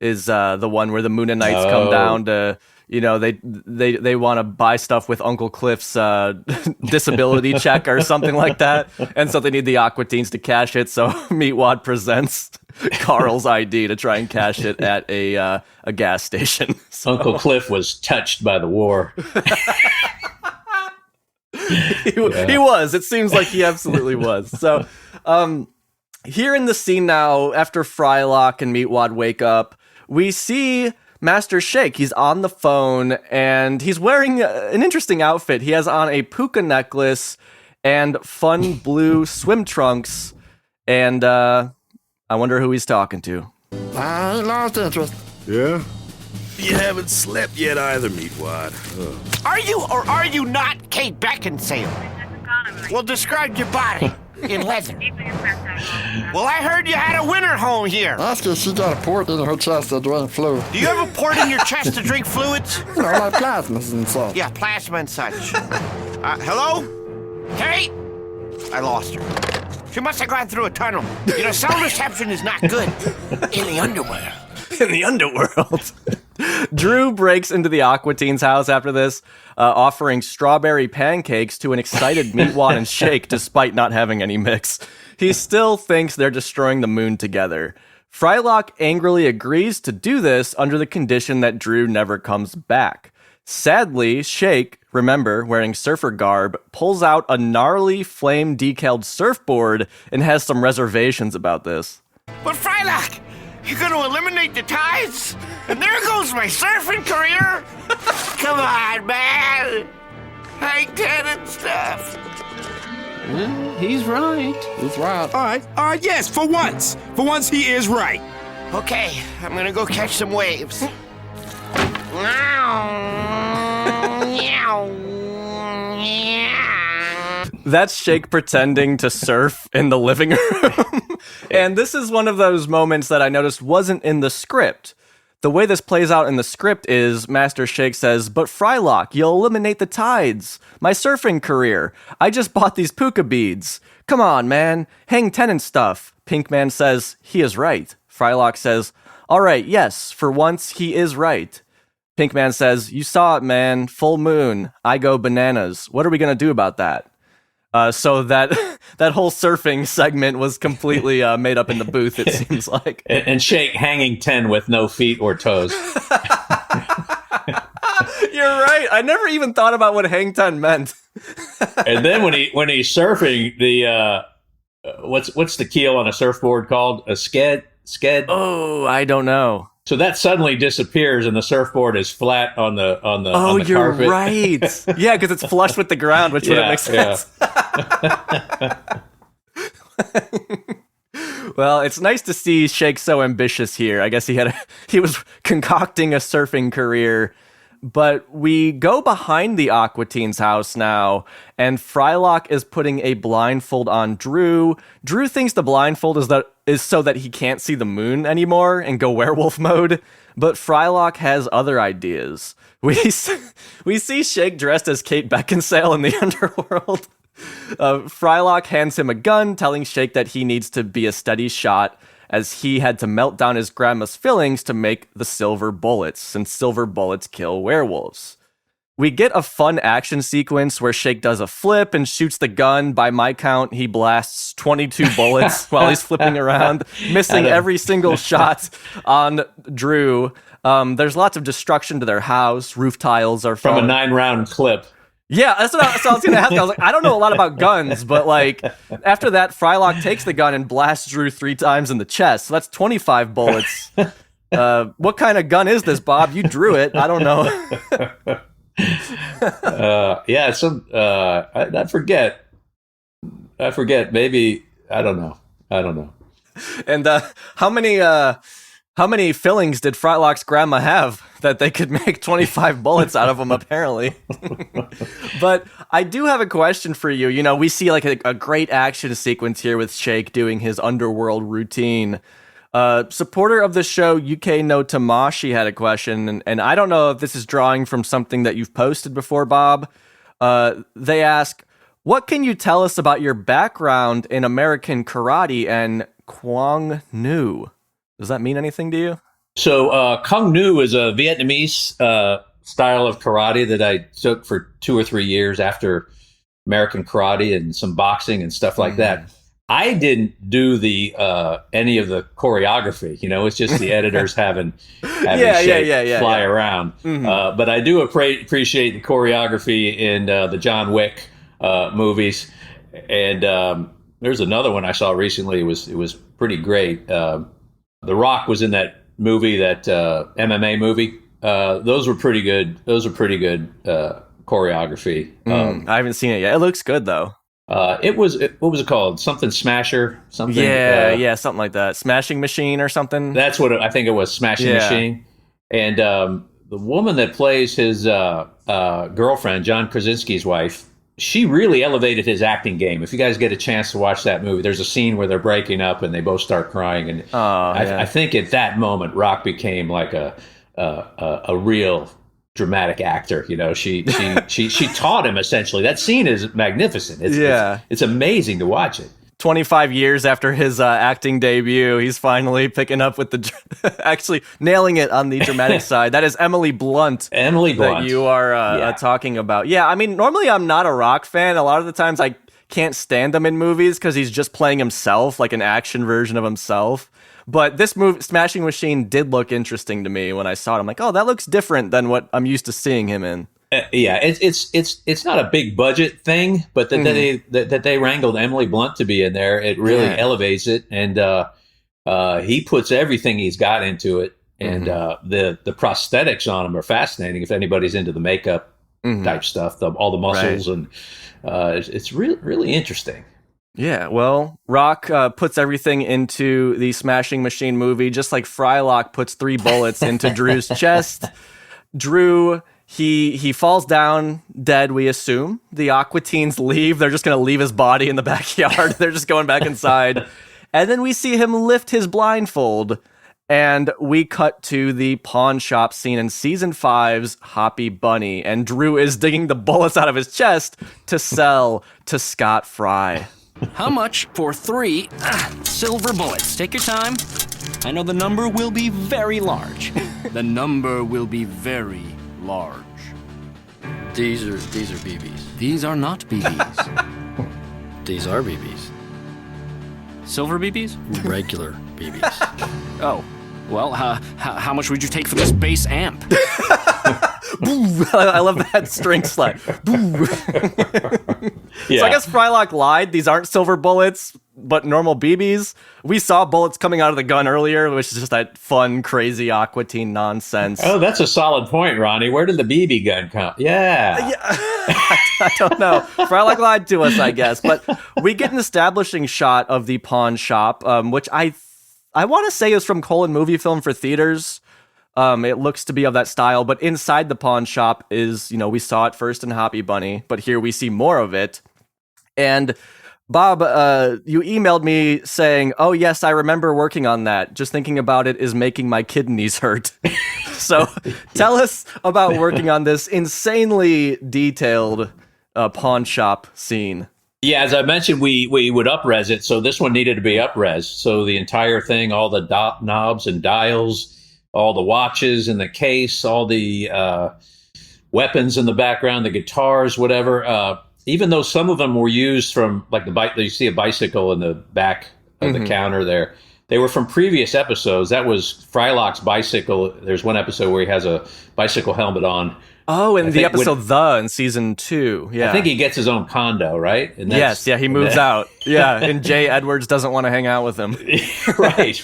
is the one where the Moonanites come down to, they want to buy stuff with Uncle Cliff's disability check or something like that. And so they need the Aqua Teens to cash it. So Meatwad presents Carl's ID to try and cash it at a gas station. So.
Uncle Cliff was touched by the war.
He was. It seems like he absolutely was. So here in the scene now, after Frylock and Meatwad wake up, we see Master Shake. He's on the phone, and he's wearing an interesting outfit. He has on a puka necklace and fun blue swim trunks, and I wonder who he's talking to.
I ain't lost interest.
Yeah? You haven't slept yet either, Meatwad.
Are you or are you not Kate Beckinsale? Well, describe your body in leather. Well, I heard you had a winter home here.
That's because she got a port in her chest to drink fluid.
Do you have a port in your chest to drink fluids?
Like plasmas and such.
Yeah, plasma and such. Hello? Kate? I lost her. She must have gone through a tunnel. Sound reception is not good in the underworld.
In the underworld. Drew breaks into the Aqua Teens' house after this, offering strawberry pancakes to an excited Meatwad and Shake despite not having any mix. He still thinks they're destroying the moon together. Frylock angrily agrees to do this under the condition that Drew never comes back. Sadly, Shake, remember, wearing surfer garb, pulls out a gnarly flame decaled surfboard and has some reservations about this.
But Frylock, you're going to eliminate the tides? And there goes my surfing career? Come on, man. Hang ten and stuff.
He's right.
He's right.
All right, yes, for once. For once, he is right.
Okay, I'm going to go catch some waves.
That's Shake pretending to surf in the living room. And this is one of those moments that I noticed wasn't in the script. The way this plays out in the script is Master Shake says, "But Frylock, you'll eliminate the tides. My surfing career. I just bought these puka beads. Come on, man. Hang 10 and stuff." Pinkman says, "He is right." Frylock says, "All right, yes, for once he is right." Pinkman says, "You saw it, man. Full moon. I go bananas. What are we going to do about that?" So that whole surfing segment was completely made up in the booth, it seems like.
And Shake hanging 10 with no feet or toes.
You're right. I never even thought about what hang 10 meant.
And then when he's surfing, the what's the keel on a surfboard called? A sked?
Oh, I don't know.
So that suddenly disappears, and the surfboard is flat on the on the carpet.
You're right. Yeah, because it's flush with the ground, which wouldn't make sense. Well, it's nice to see Shake so ambitious here. I guess he was concocting a surfing career. But we go behind the Aqua Teens' house now, and Frylock is putting a blindfold on Drew. Drew thinks the blindfold is so that he can't see the moon anymore and go werewolf mode, but Frylock has other ideas. We see Shake dressed as Kate Beckinsale in the underworld. Frylock hands him a gun, telling Shake that he needs to be a steady shot, as he had to melt down his grandma's fillings to make the silver bullets, since silver bullets kill werewolves. We get a fun action sequence where Shake does a flip and shoots the gun. By my count, he blasts 22 bullets while he's flipping around, missing every single shot on Drew. There's lots of destruction to their house. Roof tiles are
from a 9-round clip.
Yeah, that's what I was going to ask. I was like, I don't know a lot about guns, but like after that, Frylock takes the gun and blasts Drew 3 times in the chest. So that's 25 bullets. What kind of gun is this, Bob? You drew it. I don't know.
I forget. Maybe I don't know.
And how many fillings did Frylock's grandma have that they could make 25 bullets out of them? Apparently. But I do have a question for you. You know, we see like a great action sequence here with Shake doing his underworld routine. Supporter of the show, UK No Tamashi, had a question, and I don't know if this is drawing from something that you've posted before, Bob. They ask, what can you tell us about your background in American karate and Kwang Nu? Does that mean anything to you?
So Kung Nu is a Vietnamese style of karate that I took for 2 or 3 years after American karate and some boxing and stuff like that. I didn't do the any of the choreography. You know, it's just the editors having Shake fly around. But I do appreciate the choreography in the John Wick movies. And there's another one I saw recently. It was pretty great. The Rock was in that movie, that MMA movie. Those were pretty good. Choreography.
I haven't seen it yet. It looks good though.
What was it called? Something Smasher? Something?
Something like that. Smashing Machine or something?
That's what I think it was, Smashing Machine. And the woman that plays his girlfriend, John Krasinski's wife, she really elevated his acting game. If you guys get a chance to watch that movie, there's a scene where they're breaking up and they both start crying. And I think at that moment, Rock became like a real dramatic actor. You know, she taught him essentially. That scene is magnificent. It's amazing to watch it.
25 years after his acting debut, he's finally picking up with actually nailing it on the dramatic side. That is Emily Blunt. That you are talking about. Yeah, I mean, normally I'm not a Rock fan. A lot of the times I can't stand him in movies because he's just playing himself, like an action version of himself. But this movie, Smashing Machine, did look interesting to me when I saw it. I'm like, oh, that looks different than what I'm used to seeing him in.
It's not a big budget thing, but that they wrangled Emily Blunt to be in there, it really elevates it, and he puts everything he's got into it, and the prosthetics on him are fascinating. If anybody's into the makeup type stuff, all the muscles, and it's really interesting.
Yeah, well, Rock puts everything into the Smashing Machine movie, just like Frylock puts 3 bullets into Drew's chest. Drew, he falls down dead, we assume. The Aqua Teens leave. They're just going to leave his body in the backyard. They're just going back inside. And then we see him lift his blindfold. And we cut to the pawn shop scene in Season 5's Hoppy Bunny. And Drew is digging the bullets out of his chest to sell to Scott Fry.
How much for 3 silver bullets? Take your time. I know the number will be very large. The number will be very large.
These are BBs.
These are not BBs.
These are BBs.
Silver BBs?
Regular BBs.
Oh. Well, how much would you take for this bass amp?
Boo! I love that string slide. Boo! So I guess Frylock lied. These aren't silver bullets, but normal BBs. We saw bullets coming out of the gun earlier, which is just that fun, crazy Aqua Teen nonsense.
Oh, that's a solid point, Ronnie. Where did the BB gun come? Yeah.
I don't know. Frylock lied to us, I guess. But we get an establishing shot of the pawn shop, which I want to say is from Colon Movie Film for Theaters. It looks to be of that style, but inside the pawn shop is, we saw it first in Hoppy Bunny, but here we see more of it. And Bob, you emailed me saying, oh yes, I remember working on that. Just thinking about it is making my kidneys hurt. So tell us about working on this insanely detailed pawn shop scene.
Yeah, as I mentioned, we would up-res it, so this one needed to be up-res. So the entire thing, all the knobs and dials, all the watches in the case, all the weapons in the background, the guitars, whatever. Even though some of them were used from like the bike, you see a bicycle in the back of the counter there. They were from previous episodes. That was Frylock's bicycle. There's one episode where he has a bicycle helmet on.
Oh, in the episode in season 2. Yeah.
I think he gets his own condo, right? And
yes, he moves out. Yeah, and Jay Edwards doesn't want to hang out with him.
Right.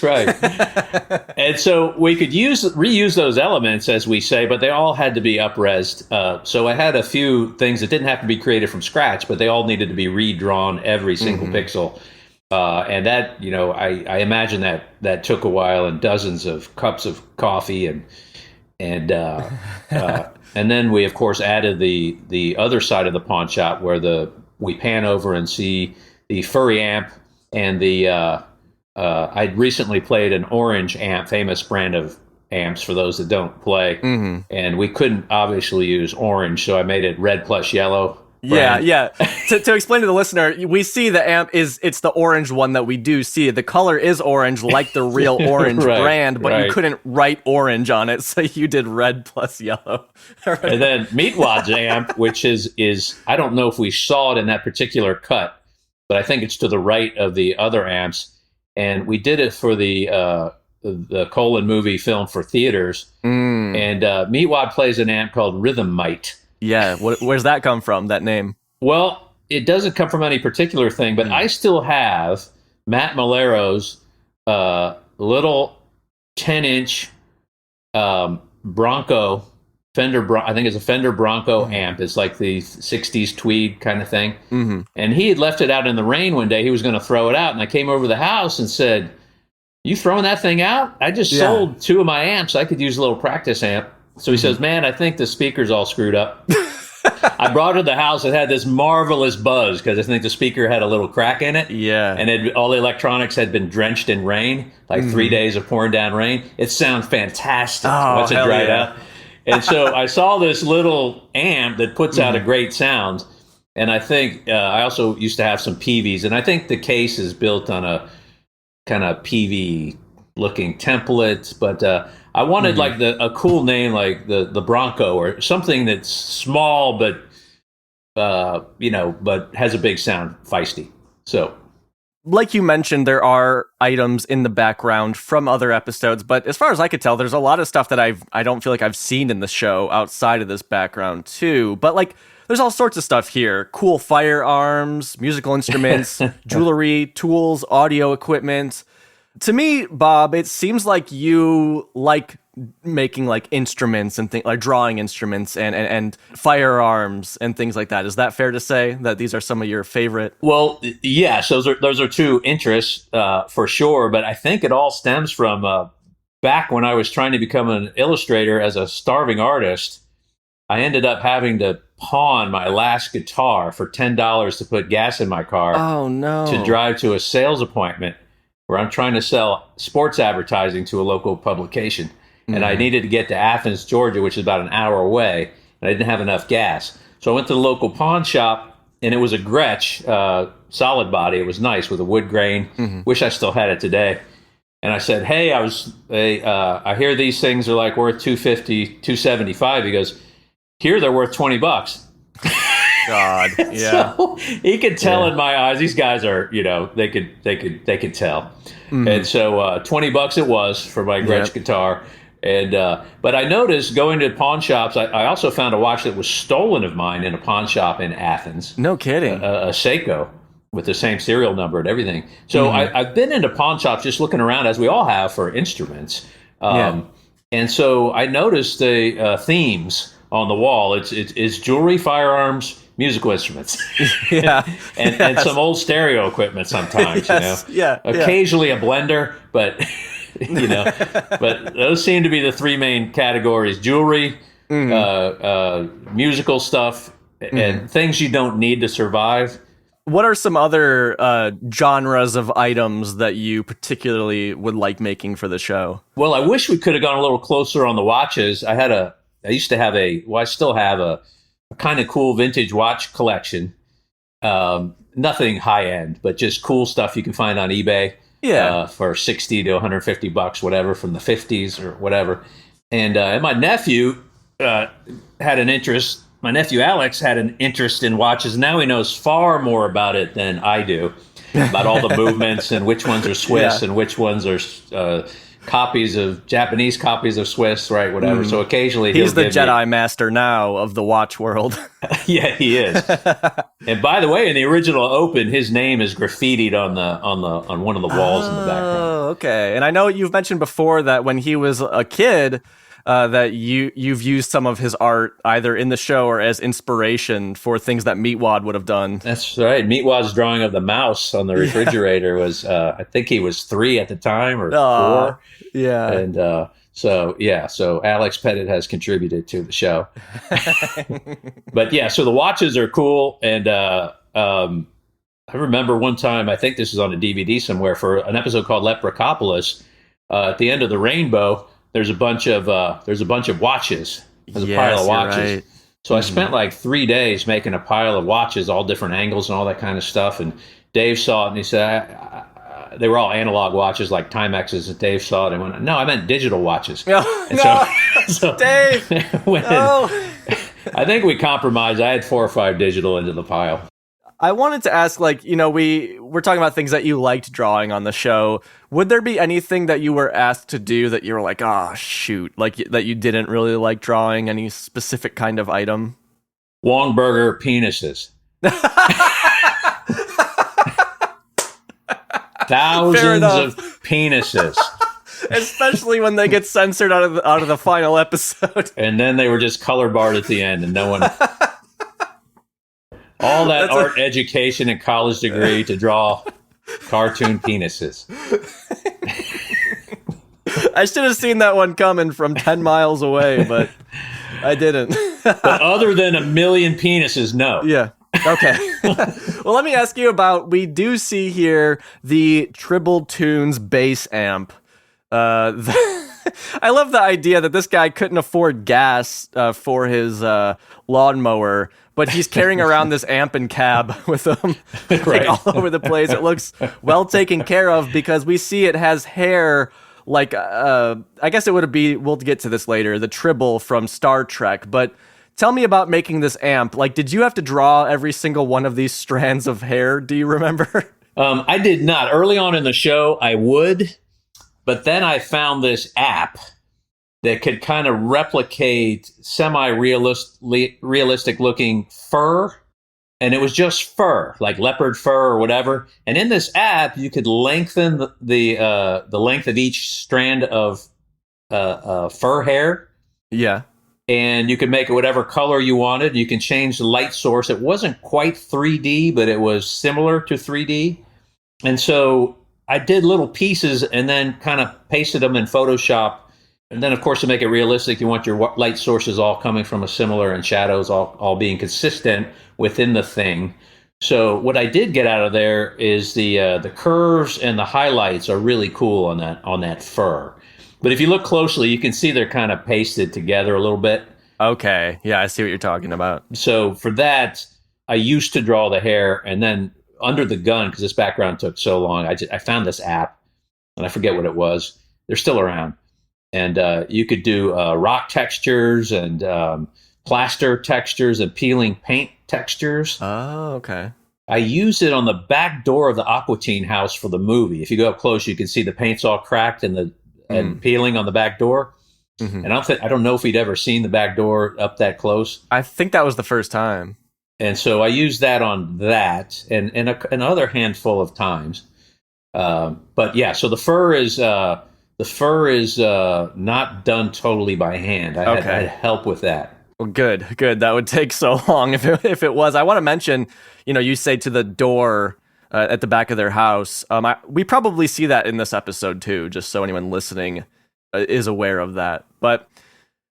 And so we could reuse those elements, as we say, but they all had to be up-resed. So I had a few things that didn't have to be created from scratch, but they all needed to be redrawn, every single pixel. And that, I imagine that took a while, and dozens of cups of coffee, and then we of course added the other side of the pawn shop where we pan over and see the furry amp and the I'd recently played an orange amp, famous brand of amps for those that don't play, and we couldn't obviously use orange, so I made it red plus yellow. Brand.
Yeah. To explain to the listener, we see the amp it's the orange one that we do see. The color is orange, like the real orange brand, but you couldn't write orange on it, so you did red plus yellow.
And then Meatwad's amp, which is I don't know if we saw it in that particular cut, but I think it's to the right of the other amps, and we did it for the Colin movie film for theaters. And Meatwad plays an amp called Rhythm Mite.
Yeah, where's that come from, that name?
Well, it doesn't come from any particular thing, but I still have Matt Malero's little 10-inch Bronco, I think it's a Fender Bronco amp. It's like the 60s tweed kind of thing. And he had left it out in the rain one day. He was going to throw it out, and I came over to the house and said, "You throwing that thing out? I just sold 2 of my amps. I could use a little practice amp." So he says, "Man, I think the speaker's all screwed up." I brought it to the house. It had this marvelous buzz because I think the speaker had a little crack in it.
Yeah.
And all the electronics had been drenched in rain, like 3 days of pouring down rain. It sounded fantastic once it dried out. And so I saw this little amp that puts out a great sound. And I think I also used to have some PVs. And I think the case is built on a kind of PV-looking template, but I wanted like a cool name like the Bronco or something that's small but but has a big sound, feisty. So,
like you mentioned, there are items in the background from other episodes, but as far as I could tell, there's a lot of stuff that I don't feel like I've seen in the show outside of this background too. But like, there's all sorts of stuff here: cool firearms, musical instruments, jewelry, tools, audio equipment. To me, Bob, it seems like you like making like instruments and things, like drawing instruments and firearms and things like that. Is that fair to say that these are some of your favorite?
Well, yes, those are 2 interests for sure. But I think it all stems from back when I was trying to become an illustrator as a starving artist. I ended up having to pawn my last guitar for $10 to put gas in my car.
Oh no!
To drive to a sales appointment where I'm trying to sell sports advertising to a local publication. And I needed to get to Athens, Georgia, which is about an hour away, and I didn't have enough gas. So I went to the local pawn shop, and it was a Gretsch, solid body. It was nice with a wood grain. Wish I still had it today. And I said, "Hey, I hear these things are like worth $250, $275. He goes, "Here they're worth $20.
God, yeah.
So he could tell in my eyes. These guys are, they could tell. And so $20 it was for my Gretsch guitar. And but I noticed going to pawn shops. I also found a watch that was stolen of mine in a pawn shop in Athens.
No kidding.
A Seiko with the same serial number and everything. So I've been into pawn shops just looking around, as we all have, for instruments. And so I noticed the themes on the wall. It's jewelry, firearms, musical instruments, and some old stereo equipment sometimes. Occasionally a blender, but but those seem to be the 3 main categories: jewelry, musical stuff, and things you don't need to survive.
What are some other genres of items that you particularly would like making for the show? Well,
I wish we could have gone a little closer on the watches. I used to have I still have a kind of cool vintage watch collection. Nothing high end, but just cool stuff you can find on eBay. For $60 to $150, whatever, from the 50s or whatever. And my nephew had an interest. My nephew Alex had an interest in watches. Now he knows far more about it than I do, about all the movements and which ones are Swiss and which ones are Japanese copies of Swiss, right? Whatever. So occasionally
he's the Jedi Master now of the watch world.
Yeah, he is. And by the way, in the original Open, his name is graffitied on one of the walls in the background.
Oh, okay. And I know you've mentioned before that when he was a kid, that you've used some of his art either in the show or as inspiration for things that Meatwad would have done. That's
right. Meatwad's drawing of the mouse on the refrigerator was, I think he was 3 at the time or 4.
Yeah.
And so Alex Pettitt has contributed to the show. But yeah, so the watches are cool. And I remember one time, I think this is on a DVD somewhere, for an episode called Leprechapolis, at the end of the rainbow, there's a bunch of watches. There's a pile of watches. Right. So I spent like 3 days making a pile of watches, all different angles and all that kind of stuff. And Dave saw it and he said, they were all analog watches like Timexes. And Dave saw it and went, no, I meant digital watches. So
Dave.
I think we compromised. I had 4 or 5 digital into the pile.
I wanted to ask, we're talking about things that you liked drawing on the show. Would there be anything that you were asked to do that you were like, oh, shoot, that you didn't really like drawing? Any specific kind of item?
Wongburger penises. Thousands of penises.
Especially when they get censored out of the final episode.
And then they were just color barred at the end and no one... All that art education and college degree to draw cartoon penises.
I should have seen that one coming from 10 miles away, but I didn't.
But other than a million penises, no.
Yeah. Okay. Well, let me ask you about, we do see here the Tribble Tunes bass amp. I love the idea that this guy couldn't afford gas for his lawnmower, but he's carrying around this amp and cab with him all over the place. It looks well taken care of because we see it has hair like, I guess it would be, we'll get to this later, the Tribble from Star Trek. But tell me about making this amp. Did you have to draw every single one of these strands of hair? Do you remember?
I did not. Early on in the show, I would. But then I found this app that could kind of replicate semi-realistic looking fur. And it was just fur, like leopard fur or whatever. And in this app, you could lengthen the length of each strand of fur hair.
Yeah.
And you could make it whatever color you wanted. You can change the light source. It wasn't quite 3D, but it was similar to 3D. And so I did little pieces and then kind of pasted them in Photoshop. And then, of course, to make it realistic, you want your light sources all coming from a similar and shadows all being consistent within the thing. So what I did get out of there is the curves and the highlights are really cool on that fur. But if you look closely, you can see they're kind of pasted together a little bit.
Okay. Yeah, I see what you're talking about.
So for that, I used to draw the hair, and then under the gun, because this background took so long, I found this app, and I forget what it was. They're still around. And you could do rock textures and plaster textures and peeling paint textures.
Oh, okay.
I used it on the back door of the Aqua Teen house for the movie. If you go up close, you can see the paint's all cracked and peeling on the back door. Mm-hmm. And I don't know if we'd ever seen the back door up that close.
I think that was the first time.
And so I used that on that and another handful of times. But yeah, so the fur is not done totally by hand. I had help with that.
Well, good. That would take so long if it was. I want to mention, you say to the door at the back of their house. We probably see that in this episode too, just so anyone listening is aware of that. But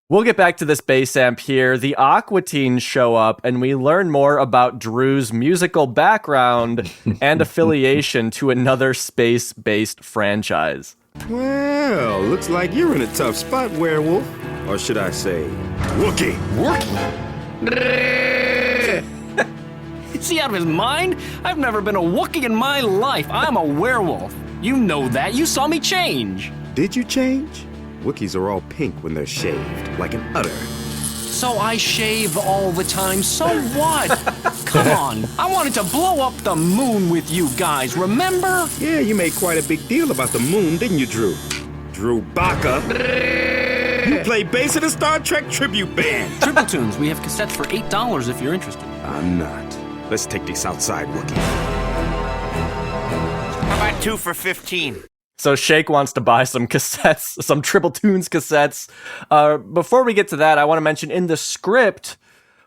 we'll get back to this bass amp here. The Aqua Teens show up, and we learn more about Drew's musical background and affiliation to another space-based franchise.
Well, looks like you're in a tough spot, werewolf. Or should I say, Wookie.
Is he out of his mind? I've never been a Wookiee in my life. I'm a werewolf. You know that. You saw me change.
Did you change? Wookiees are all pink when they're shaved, like an udder.
So I shave all the time. So what? Come on. I wanted to blow up the moon with you guys, remember?
Yeah, you made quite a big deal about the moon, didn't you, Drew? Drew Baca. You play bass in a Star Trek tribute band.
Triple Tunes, we have cassettes for $8 if you're interested.
I'm not. Let's take this outside, Wookie.
How about 2 for 15?
So Shake wants to buy some cassettes, some Triple Tunes cassettes. Before we get to that, I want to mention in the script,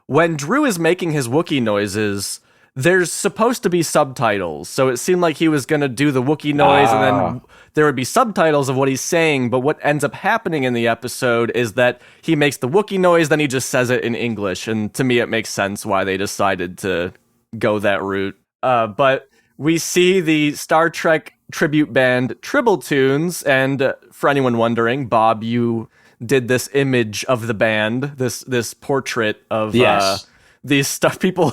when Drew is making his Wookiee noises, there's supposed to be subtitles. So it seemed like he was going to do the Wookiee noise and then there would be subtitles of what he's saying. But what ends up happening in the episode is that he makes the Wookiee noise, then he just says it in English. And to me, it makes sense why they decided to go that route. But we see the Star Trek tribute band Triple Tunes, and for anyone wondering, Bob, you did this image of the band, this portrait of these people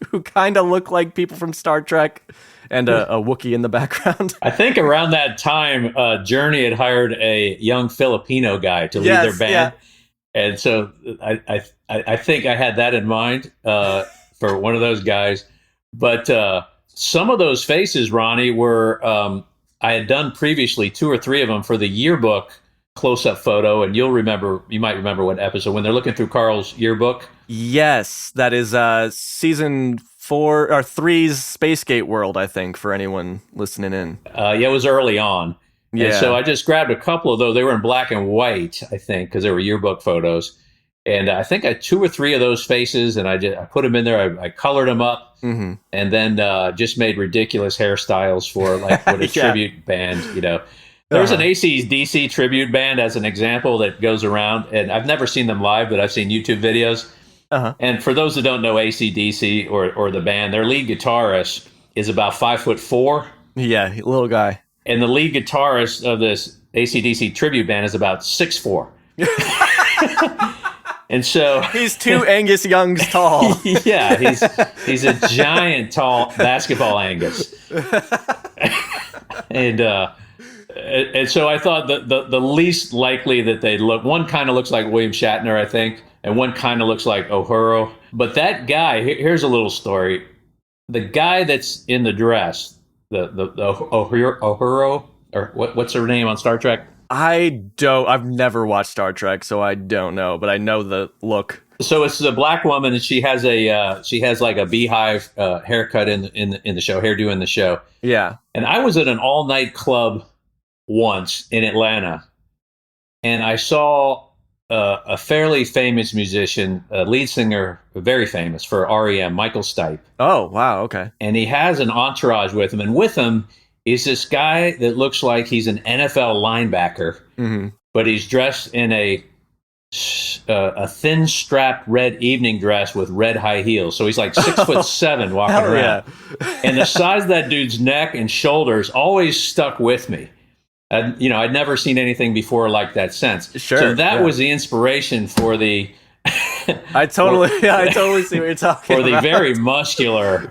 who kind of look like people from Star Trek, and a Wookiee in the background.
I think around that time, Journey had hired a young Filipino guy to lead their band, and so I think I had that in mind for one of those guys, but. Some of those faces, Ronnie, were I had done previously 2 or 3 of them for the yearbook close-up photo, and you might remember what episode when they're looking through Carl's yearbook.
Yes, that is season 4 or 3's Spacegate World, I think, for anyone listening in.
It was early on.
Yeah.
And so I just grabbed a couple of those. They were in black and white, I think, because they were yearbook photos. And I think I had 2 or 3 of those faces, and I put them in there. I colored them up, and then just made ridiculous hairstyles for like what a tribute band. You know, there's an AC/DC tribute band as an example that goes around, and I've never seen them live, but I've seen YouTube videos. And for those that don't know AC/DC or the band, their lead guitarist is about 5'4".
Yeah, little guy.
And the lead guitarist of this AC/DC tribute band is about 6'4". And so
he's 2 Angus Youngs tall.
Yeah, he's a giant, tall basketball Angus. And so I thought that the least likely that they'd look, one kind of looks like William Shatner, I think, and one kind of looks like Uhura. But that guy, here's a little story. The guy that's in the dress, the Uhura, or what's her name on Star Trek?
I've never watched Star Trek, so I don't know, but I know the look. So
it's a black woman, and she has like a beehive haircut in the show, hairdo in the show.
Yeah. And
I was at an all-night club once in Atlanta, and I saw a fairly famous musician, lead singer, very famous for REM, Michael Stipe.
Oh, wow, okay.
And he has an entourage with him, and with him is this guy that looks like he's an NFL linebacker, but he's dressed in a thin strapped red evening dress with red high heels. So he's like 6'7" walking around. Yeah. And the size of that dude's neck and shoulders always stuck with me. I'd never seen anything before like that since.
Sure.
So that was the inspiration for the.
I totally see what you're talking
for
about.
The very muscular.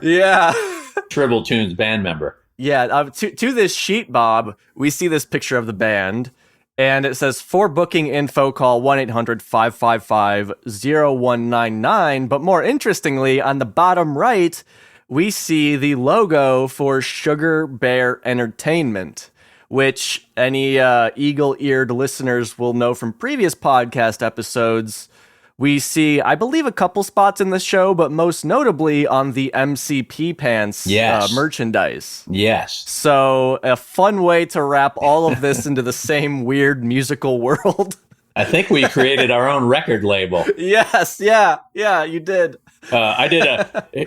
Triple Tunes band member.
Yeah, to this sheet, Bob, we see this picture of the band, and it says, for booking info, call 1-800-555-0199. But more interestingly, on the bottom right, we see the logo for Sugar Bear Entertainment, which any eagle-eared listeners will know from previous podcast episodes. We see, I believe, a couple spots in the show, but most notably on the MCP Pants merchandise.
Yes.
So a fun way to wrap all of this into the same weird musical world.
I think we created our own record label.
Yes, yeah, you did.
I did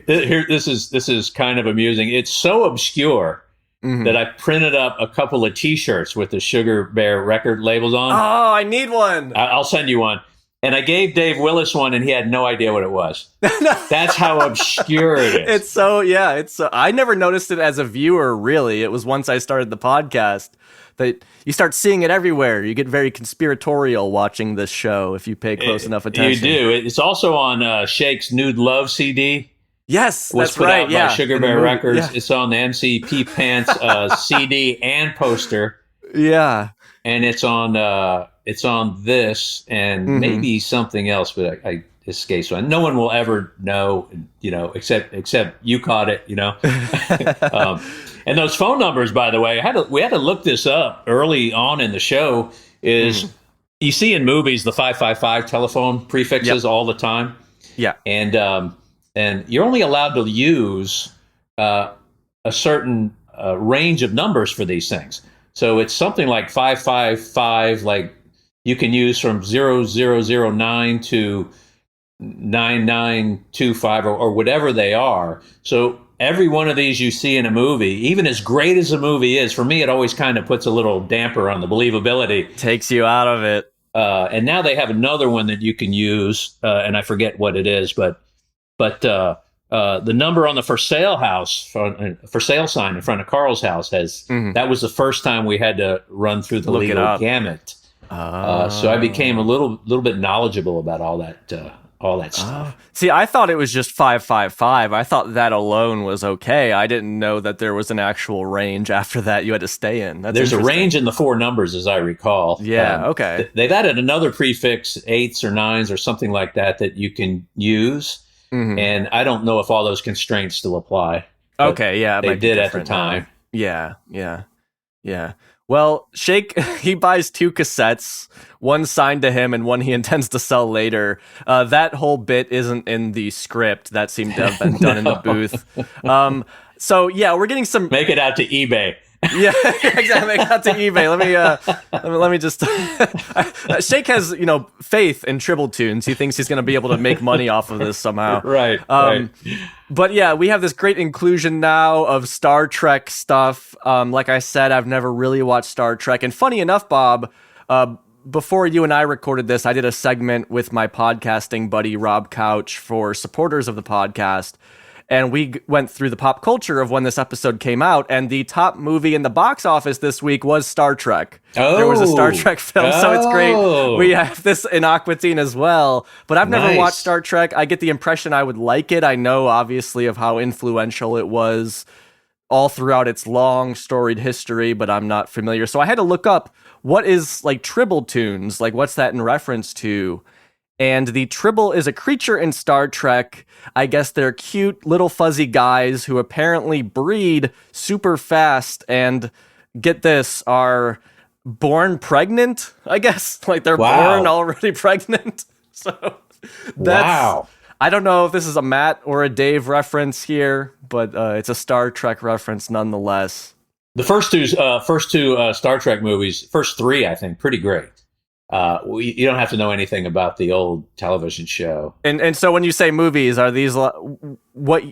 here. This is kind of amusing. It's so obscure that I printed up a couple of T-shirts with the Sugar Bear record labels on.
Oh, I need one.
I'll send you one. And I gave Dave Willis one, and he had no idea what it was. That's how obscure it is.
It's so, I never noticed it as a viewer, really. It was once I started the podcast that you start seeing it everywhere. You get very conspiratorial watching this show if you pay close enough attention.
You do. It's also on Shake's Nude Love CD.
Yes,
that's right. By Sugar Bear Records. Yeah. It's on the MCP Pants CD and poster.
Yeah.
And it's on this and maybe something else, but escapes. And no one will ever know, except you caught it, And those phone numbers, by the way, we had to look this up early on in the show. You see in movies the 555 telephone prefixes all the time.
Yeah,
and you're only allowed to use a certain range of numbers for these things. So it's something like 555, like you can use from 0009 to 9925 or whatever they are. So every one of these you see in a movie, even as great as a movie is, for me, it always kind of puts a little damper on the believability.
Takes you out of it.
And now they have another one that you can use, and I forget what it is, but the number on the for sale sign in front of Carl's house that was the first time we had to run through the legal gamut. So I became a little bit knowledgeable about all that stuff.
See, I thought it was just 555. I thought that alone was okay. I didn't know that there was an actual range after that you had to stay in.
There's a range in the four numbers, as I recall.
Yeah, okay.
They've added another prefix, 8s or 9s or something like that you can use. And I don't know if all those constraints still apply.
Okay, yeah.
They did at the time.
Yeah. Well, Shake, he buys 2 cassettes, one signed to him and one he intends to sell later. That whole bit isn't in the script. That seemed to have been done in the booth. So, yeah, we're getting some...
Make it out to eBay.
Yeah, exactly. Make it out to eBay. Let me just... Shake has, faith in Tribble Tunes. He thinks he's going to be able to make money off of this somehow.
Right.
But yeah, we have this great inclusion now of Star Trek stuff. Like I said, I've never really watched Star Trek. And funny enough, Bob, before you and I recorded this, I did a segment with my podcasting buddy, Rob Couch, for supporters of the podcast. And we went through the pop culture of when this episode came out. And the top movie in the box office this week was Star Trek. There was a Star Trek film, so it's great. We have this in Aqua Teen as well. But I've never watched Star Trek. I get the impression I would like it. I know, obviously, of how influential it was all throughout its long, storied history, but I'm not familiar. So I had to look up what is, Tribble Tunes? What's that in reference to? And the Tribble is a creature in Star Trek. I guess they're cute little fuzzy guys who apparently breed super fast and, get this, are born pregnant, I guess. They're born already pregnant. So that's... Wow. I don't know if this is a Matt or a Dave reference here, but it's a Star Trek reference nonetheless.
The first two Star Trek movies, first 3, I think, pretty great. You don't have to know anything about the old television show.
And so when you say movies, are these what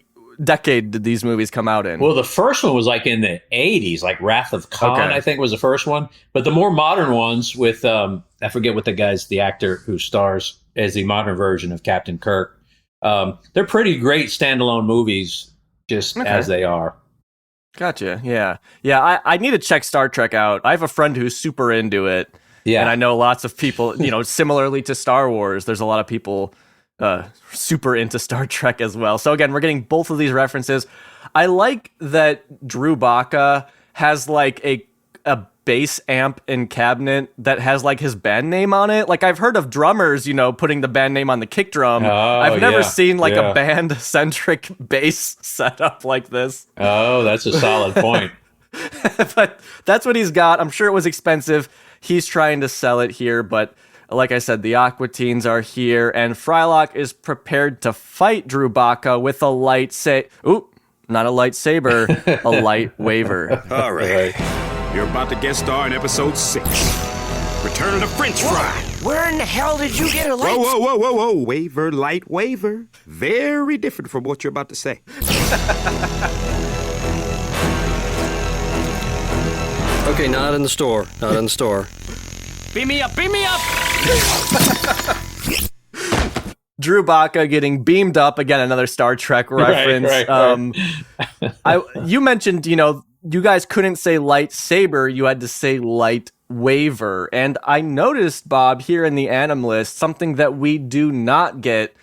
decade did these movies come out in?
Well, the first one was in the 80s, Wrath of Khan, I think was the first one. But the more modern ones with I forget what the actor who stars as the modern version of Captain Kirk. They're pretty great standalone movies just as they are.
Gotcha. Yeah. I need to check Star Trek out. I have a friend who's super into it. Yeah. And I know lots of people, similarly to Star Wars, there's a lot of people super into Star Trek as well. So again, we're getting both of these references. I like that Drew Baca has a bass amp and cabinet that has his band name on it. I've heard of drummers, putting the band name on the kick drum. I've never seen a band-centric bass setup like this.
Oh, that's a solid point.
But that's what he's got. I'm sure it was expensive. He's trying to sell it here, but like I said, the Aqua Teens are here, and Frylock is prepared to fight Drew Baca with a not a lightsaber, a light waver.
All right. You're about to guest star in episode 6. Return of the French fry.
Where in the hell did you get a light?
Whoa. Waver, light waver. Very different from what you're about to say.
Okay, not in the store.
Beam me up!
Drew Baca getting beamed up. Again, another Star Trek reference. Right. You mentioned, you guys couldn't say lightsaber. You had to say light waver. And I noticed, Bob, here in the Anim list, something that we do not get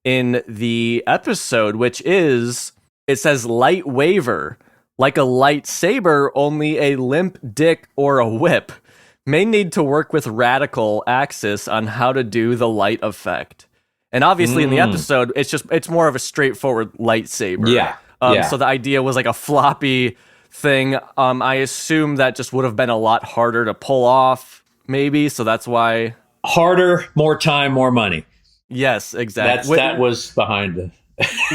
in the episode, which is, it says light waver. Like a lightsaber, only a limp dick or a whip. May need to work with Radical Axis on how to do the light effect. And obviously in the episode, it's more of a straightforward lightsaber.
Yeah.
So the idea was like a floppy thing. I assume that just would have been a lot harder to pull off, maybe. So that's why.
Harder, more time, more money.
Yes, exactly.
That was behind the.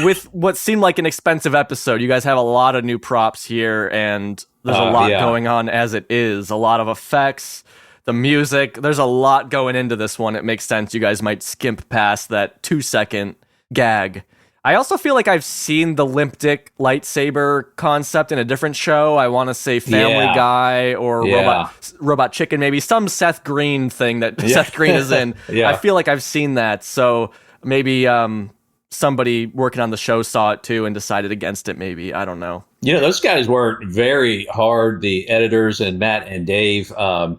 With what seemed like an expensive episode, you guys have a lot of new props here, and there's a lot going on as it is. A lot of effects, the music. There's a lot going into this one. It makes sense. You guys might skimp past that 2-second gag. I also feel like I've seen the limp dick lightsaber concept in a different show. I want to say Family Guy or Robot Chicken, maybe some Seth Green thing that Seth Green is in. I feel like I've seen that. So maybe somebody working on the show saw it too and decided against it. Maybe, I don't know.
Those guys worked very hard, the editors and Matt and Dave, to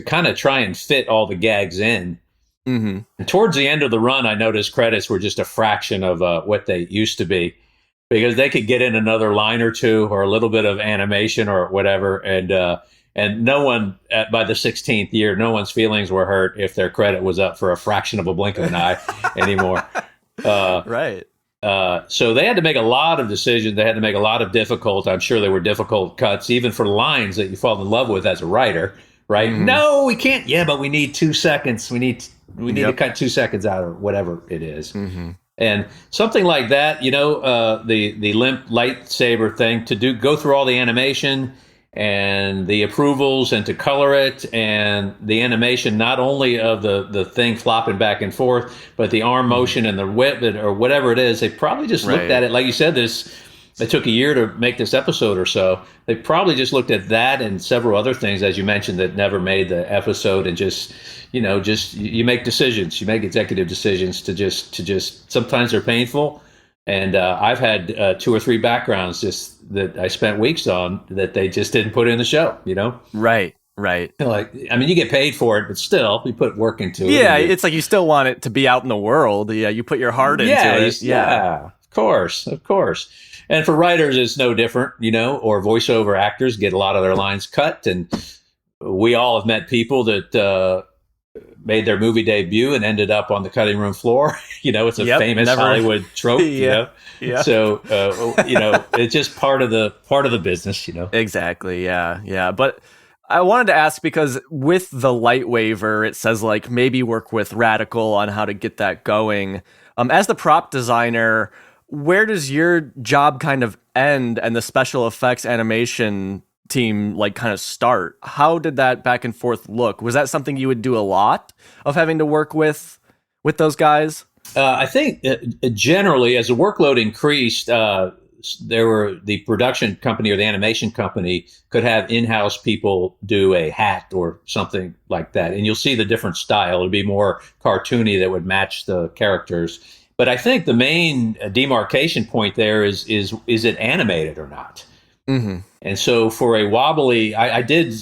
kind of try and fit all the gags in.
Mm-hmm.
And towards the end of the run, I noticed credits were just a fraction of what they used to be, because they could get in another line or two or a little bit of animation or whatever, and no one by the 16th year, no one's feelings were hurt if their credit was up for a fraction of a blink of an eye anymore.
Right.
So they had to make a lot of decisions. They had to make a lot of difficult. I'm sure they were difficult cuts, even for lines that you fall in love with as a writer. Right? No, we can't. Yeah, but we need 2 seconds. We need to cut 2 seconds out, or whatever it is. And something like that, the limp lightsaber thing, to go through all the animation and the approvals and to color it, and the animation not only of the thing flopping back and forth, but the arm motion and the whip or whatever it is. They probably just looked at it, like you said, it took a year to make this episode or so. They probably just looked at that and several other things, as you mentioned, that never made the episode, and just you make decisions. You make executive decisions to just sometimes they're painful. And I've had 2 or 3 backgrounds just that I spent weeks on that they just didn't put in the show,
Right.
You get paid for it, but still, you put work into it.
Yeah, it's like you still want it to be out in the world. Yeah, you put your heart into it.
Yeah, of course. And for writers, it's no different, or voiceover actors get a lot of their lines cut. And we all have met people that made their movie debut and ended up on the cutting room floor. It's a famous Hollywood trope.
Yeah.
So, it's just part of the business,
Exactly. Yeah. But I wanted to ask, because with the light waiver, it says like maybe work with Radical on how to get that going. As the prop designer, where does your job kind of end and the special effects animation team like kind of start? How did that back and forth look? Was that something you would do a lot of, having to work with those guys?
I think generally, as the workload increased, the production company or the animation company could have in-house people do a hat or something like that, and you'll see the different style. It'll be more cartoony that would match the characters. But I think the main demarcation point there is it animated or not?
Mm-hmm.
And so for a wobbly, I did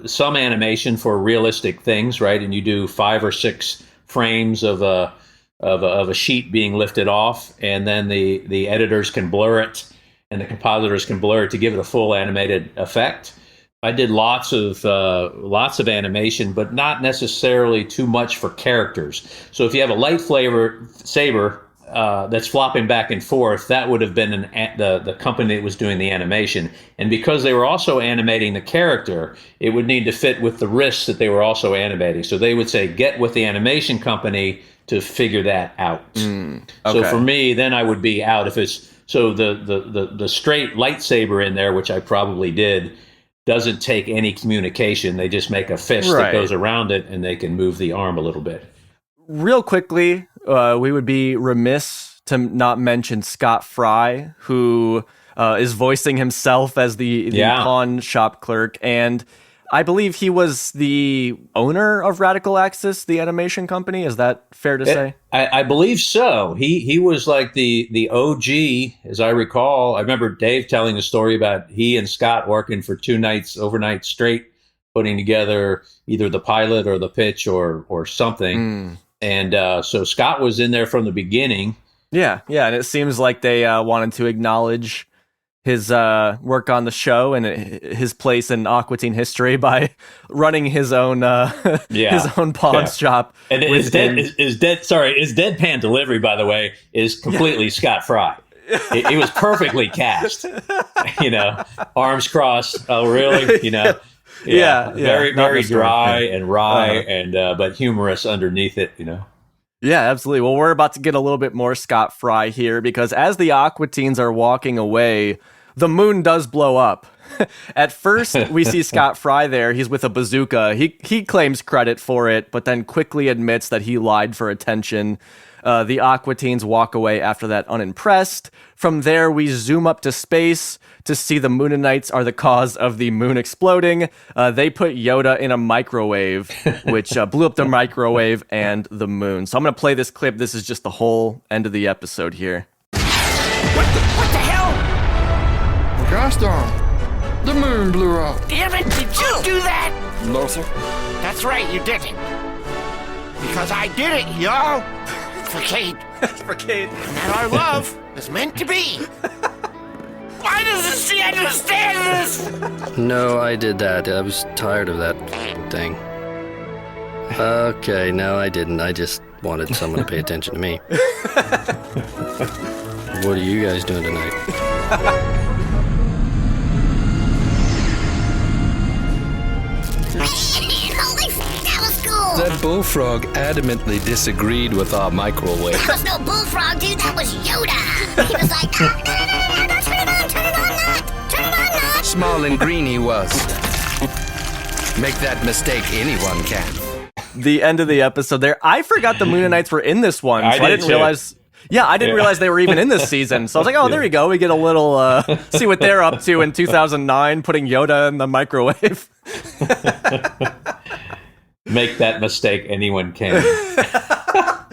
some animation for realistic things, right? And you do 5 or 6 frames of a sheet being lifted off, and then the editors can blur it, and the compositors can blur it to give it a full animated effect. I did lots of animation, but not necessarily too much for characters. So if you have a light saber that's flopping back and forth, that would have been the company that was doing the animation. And because they were also animating the character, it would need to fit with the wrists that they were also animating. So they would say, get with the animation company to figure that out.
Okay.
So for me, then I would be out. If it's so the straight lightsaber in there, which I probably did, doesn't take any communication. They just make a fist that goes around it, and they can move the arm a little bit.
Real quickly, we would be remiss to not mention Scott Fry, who is voicing himself as the pawn shop clerk. And I believe he was the owner of Radical Axis, the animation company. Is that fair to say?
I believe so. He was like the OG, as I recall. I remember Dave telling the story about he and Scott working for 2 nights, overnight straight, putting together either the pilot or the pitch or something. And so Scott was in there from the beginning.
Yeah. And it seems like they wanted to acknowledge his work on the show and his place in Aqua Teen history by running his own his own pawn shop.
And his deadpan delivery, by the way, is completely Scott Fry. It was perfectly cast. Arms crossed. Oh, really? Very dry and wry and but humorous underneath it.
Yeah, absolutely. Well, we're about to get a little bit more Scott Fry here because as the Aqua Teens are walking away, the moon does blow up. At first, we see Scott Fry there. He's with a bazooka. He claims credit for it, but then quickly admits that he lied for attention. The Aqua Teens walk away after that unimpressed. From there, we zoom up to space to see the Moonanites are the cause of the moon exploding. They put Yoda in a microwave, which blew up the microwave and the moon. So I'm going to play this clip. This is just the whole end of the episode here.
What the hell?
Gosh darn. The moon blew up.
Damn it, did you do that?
No, sir.
That's right, you didn't. Because I did it, y'all. For Kate.
For Kate.
And that our love is meant to be. Why doesn't she understand this?
No, I did that. I was tired of that thing. Okay, no, I didn't. I just wanted someone to pay attention to me. What are you guys doing tonight?
That bullfrog adamantly disagreed with our microwave.
That was no bullfrog, dude. That was Yoda. He was like, no, turn it on.
Small and green he was. Make that mistake, anyone can.
The end of the episode there. I forgot the Moonanites were in this one, so I didn't realize. Yeah, I didn't realize they were even in this season. So I was like, oh, there you go. We get a little, see what they're up to in 2009, putting Yoda in the microwave.
Make that mistake, anyone can.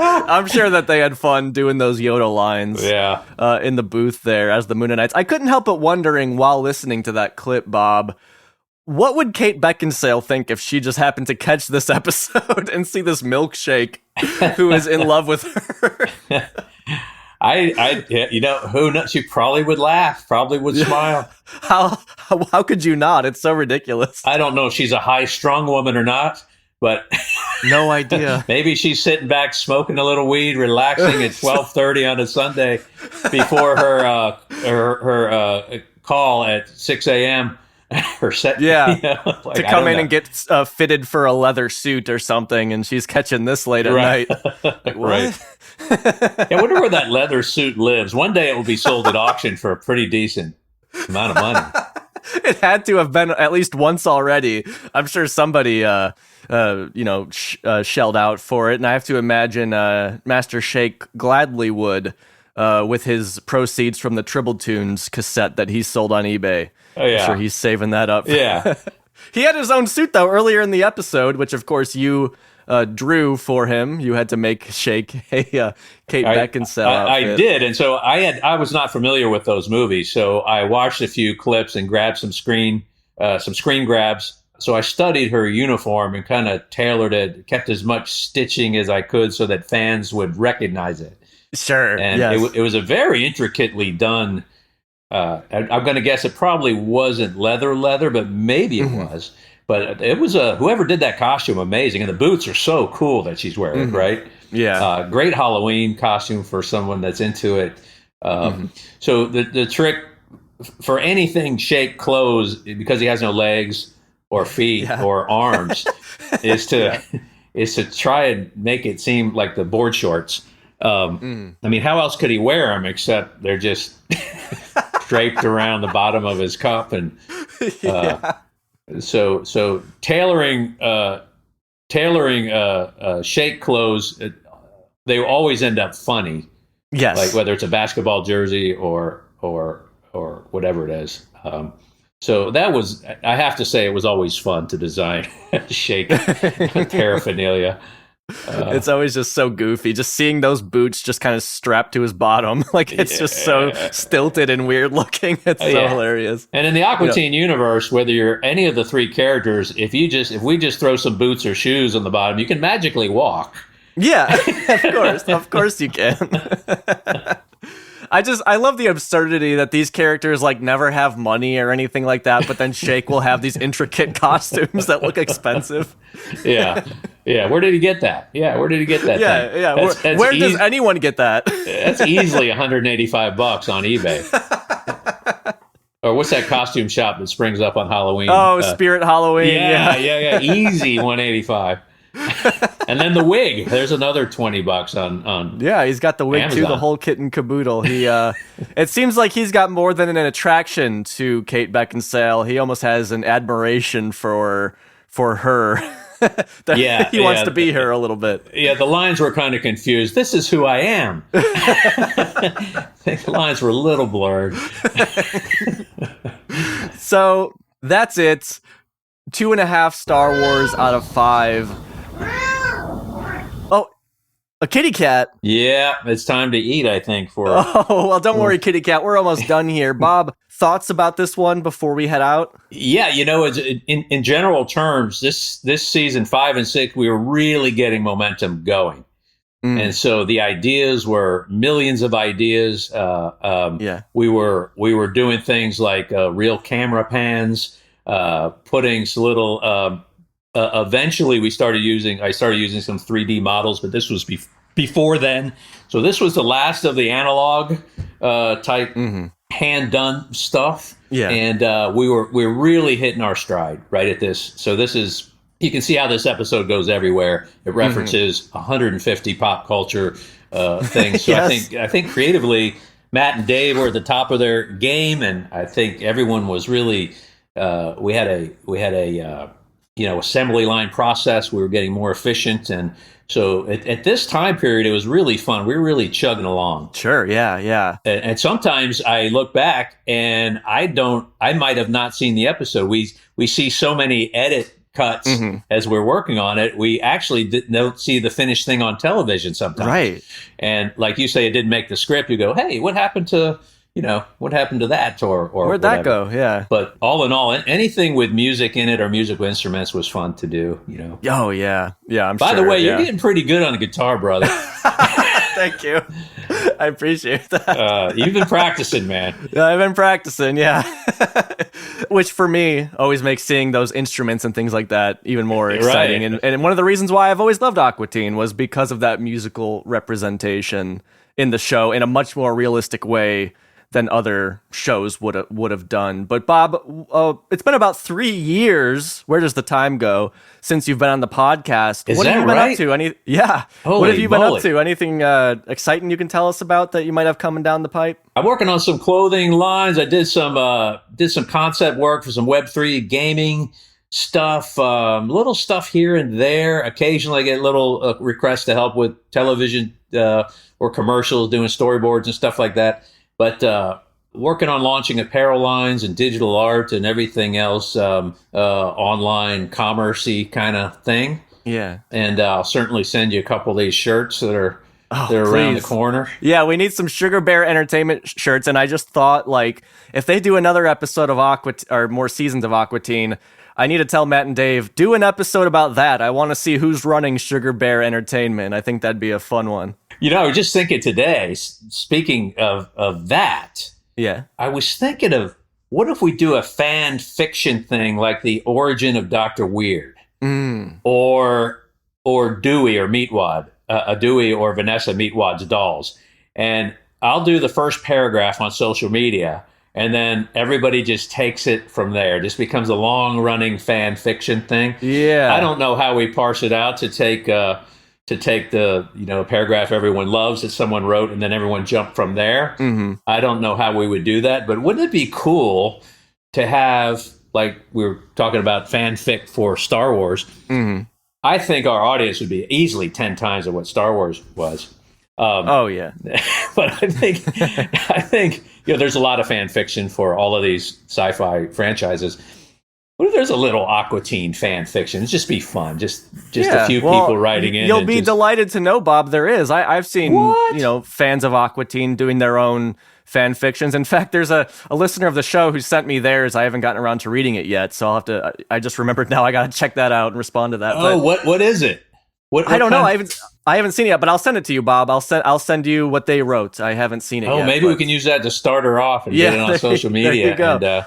I'm sure that they had fun doing those Yoda lines in the booth there as the Moonanites. I couldn't help but wondering while listening to that clip, Bob, what would Kate Beckinsale think if she just happened to catch this episode and see this milkshake who is in love with her?
Who knows? She probably would laugh, probably would smile.
How could you not? It's so ridiculous.
I don't know if she's a high-strung woman or not, but
no idea.
Maybe she's sitting back smoking a little weed, relaxing at 12:30 on a Sunday before her call at 6 a.m. Her set,
to come in and get fitted for a leather suit or something, and she's catching this late at night. Like, what?
I wonder where that leather suit lives. One day it will be sold at auction for a pretty decent amount of money.
It had to have been at least once already. I'm sure somebody, shelled out for it, and I have to imagine Master Shake gladly would, with his proceeds from the Tribble Tunes cassette that he sold on eBay.
Oh yeah,
I'm sure he's saving that up.
Yeah,
he had his own suit though earlier in the episode, which of course you drew for him. You had to make Shake a Kate Beckinsale outfit.
I did, and so I was not familiar with those movies, so I watched a few clips and grabbed some screen grabs. So I studied her uniform and kind of tailored it, kept as much stitching as I could so that fans would recognize it.
Sure,
and it was a very intricately done. I'm going to guess it probably wasn't leather, but maybe it was. But it was whoever did that costume, amazing. And the boots are so cool that she's wearing, right?
Yeah.
Great Halloween costume for someone that's into it. So the trick for anything Shake clothes, because he has no legs or feet or arms, is to try and make it seem like the board shorts. I mean, how else could he wear them except they're just draped around the bottom of his cup, and so tailoring Shake clothes, they always end up funny.
Yes,
like whether it's a basketball jersey or whatever it is. So that was, I have to say, it was always fun to design Shake paraphernalia.
It's always just so goofy, just seeing those boots just kind of strapped to his bottom. Like it's just so stilted and weird looking. It's so hilarious.
And in the Aqua Teen universe, whether you're any of the three characters, if we just throw some boots or shoes on the bottom, you can magically walk.
Yeah, of course you can. I love the absurdity that these characters like never have money or anything like that, but then Shake will have these intricate costumes that look expensive.
Yeah. Where did he get that? Yeah, where did he get that?
Yeah,
thing?
yeah. Where does anyone get that?
That's easily $185 on eBay. Or what's that costume shop that springs up on Halloween?
Oh, Spirit Halloween.
Yeah. Easy 185. And then the wig. There's another $20 on.
Yeah, he's got the wig
Amazon.
too, the whole kit and caboodle. He it seems like he's got more than an attraction to Kate Beckinsale. He almost has an admiration for her. He wants to be her a little bit.
Yeah, the lines were kind of confused. This is who I am. I think the lines were a little blurred.
So that's it. 2.5 Star Wars out of 5. Oh, a kitty cat.
Yeah, it's time to eat, I think.
Oh, well, don't worry, kitty cat. We're almost done here. Bob, thoughts about this one before we head out?
Yeah, in general terms, this season 5 and 6, we were really getting momentum going. And so the ideas were millions of ideas. We were doing things like real camera pans, putting some little. Eventually, I started using some 3D models, but this was before then. So this was the last of the analog type hand done stuff. Yeah, and we were really hitting our stride right at this. So this is. You can see how this episode goes everywhere. It references 150 pop culture things. So yes. I think creatively, Matt and Dave were at the top of their game, and I think everyone was really. We had a assembly line process. We were getting more efficient, and so at this time period, it was really fun. We were really chugging along.
Sure, yeah.
And sometimes I look back, and I might have not seen the episode. We see so many edit cuts as we're working on it. We actually don't see the finished thing on television sometimes.
Right.
And like you say, it didn't make the script. You go, hey, what happened to that or
where'd that go? Yeah.
But all in all, anything with music in it or musical instruments was fun to do,
Oh yeah. Yeah,
By the way, you're getting pretty good on the guitar, brother.
Thank you. I appreciate that.
You've been practicing, man.
I've been practicing, yeah. Which for me always makes seeing those instruments and things like that even more exciting. Right. And one of the reasons why I've always loved Aqua Teen was because of that musical representation in the show in a much more realistic way than other shows would have done. But Bob, it's been about 3 years. Where does the time go since you've been on the podcast?
Is
what
that
have you been
right?
up to? Yeah.
Holy
what have you been
moly.
up to? Anything exciting you can tell us about that you might have coming down the pipe?
I'm working on some clothing lines. I did some concept work for some Web3 gaming stuff, little stuff here and there. Occasionally I get little requests to help with television or commercials, doing storyboards and stuff like that. But working on launching apparel lines and digital art and everything else, online commerce-y kind of thing.
Yeah.
And I'll certainly send you a couple of these shirts that are around the corner.
Yeah, we need some Sugar Bear Entertainment shirts. And I just thought, like, if they do another episode of or more seasons of Aqua Teen, I need to tell Matt and Dave, do an episode about that. I want to see who's running Sugar Bear Entertainment. I think that'd be a fun one.
I was just thinking today, speaking of that,
yeah,
I was thinking of what if we do a fan fiction thing like the origin of Dr. Weird or Dewey or Meatwad, Dewey or Vanessa Meatwad's dolls. And I'll do the first paragraph on social media, and then everybody just takes it from there. It just becomes a long-running fan fiction thing.
Yeah.
I don't know how we parse it out to take the paragraph everyone loves that someone wrote and then everyone jumped from there. I don't know how we would do that, but wouldn't it be cool to have, like we were talking about fanfic for Star Wars? I think our audience would be easily 10 times of what Star Wars was.
Oh yeah.
But I think there's a lot of fan fiction for all of these sci-fi franchises. What if there's a little Aqua Teen fan fiction? It'd just be fun. Just a few people writing in.
You'll be delighted to know, Bob, there is. I've seen fans of Aqua Teen doing their own fan fictions. In fact, there's a listener of the show who sent me theirs. I haven't gotten around to reading it yet, so I'll have to. I just remembered now. I got to check that out and respond to that.
Oh, what is it?
I don't know. I haven't seen it yet, but I'll send it to you, Bob. I'll send you what they wrote. I haven't seen it yet.
Oh, maybe we can use that to start her off and get it on social media.
There you go.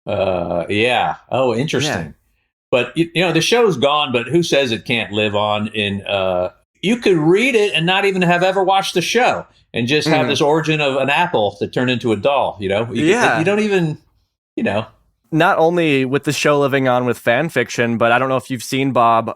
And, yeah. Oh, interesting.
Yeah.
But, the show's gone, but who says it can't live on in... you could read it and not even have ever watched the show and just have this origin of an apple that turned into a doll, You don't even,
Not only with the show living on with fan fiction, but I don't know if you've seen, Bob,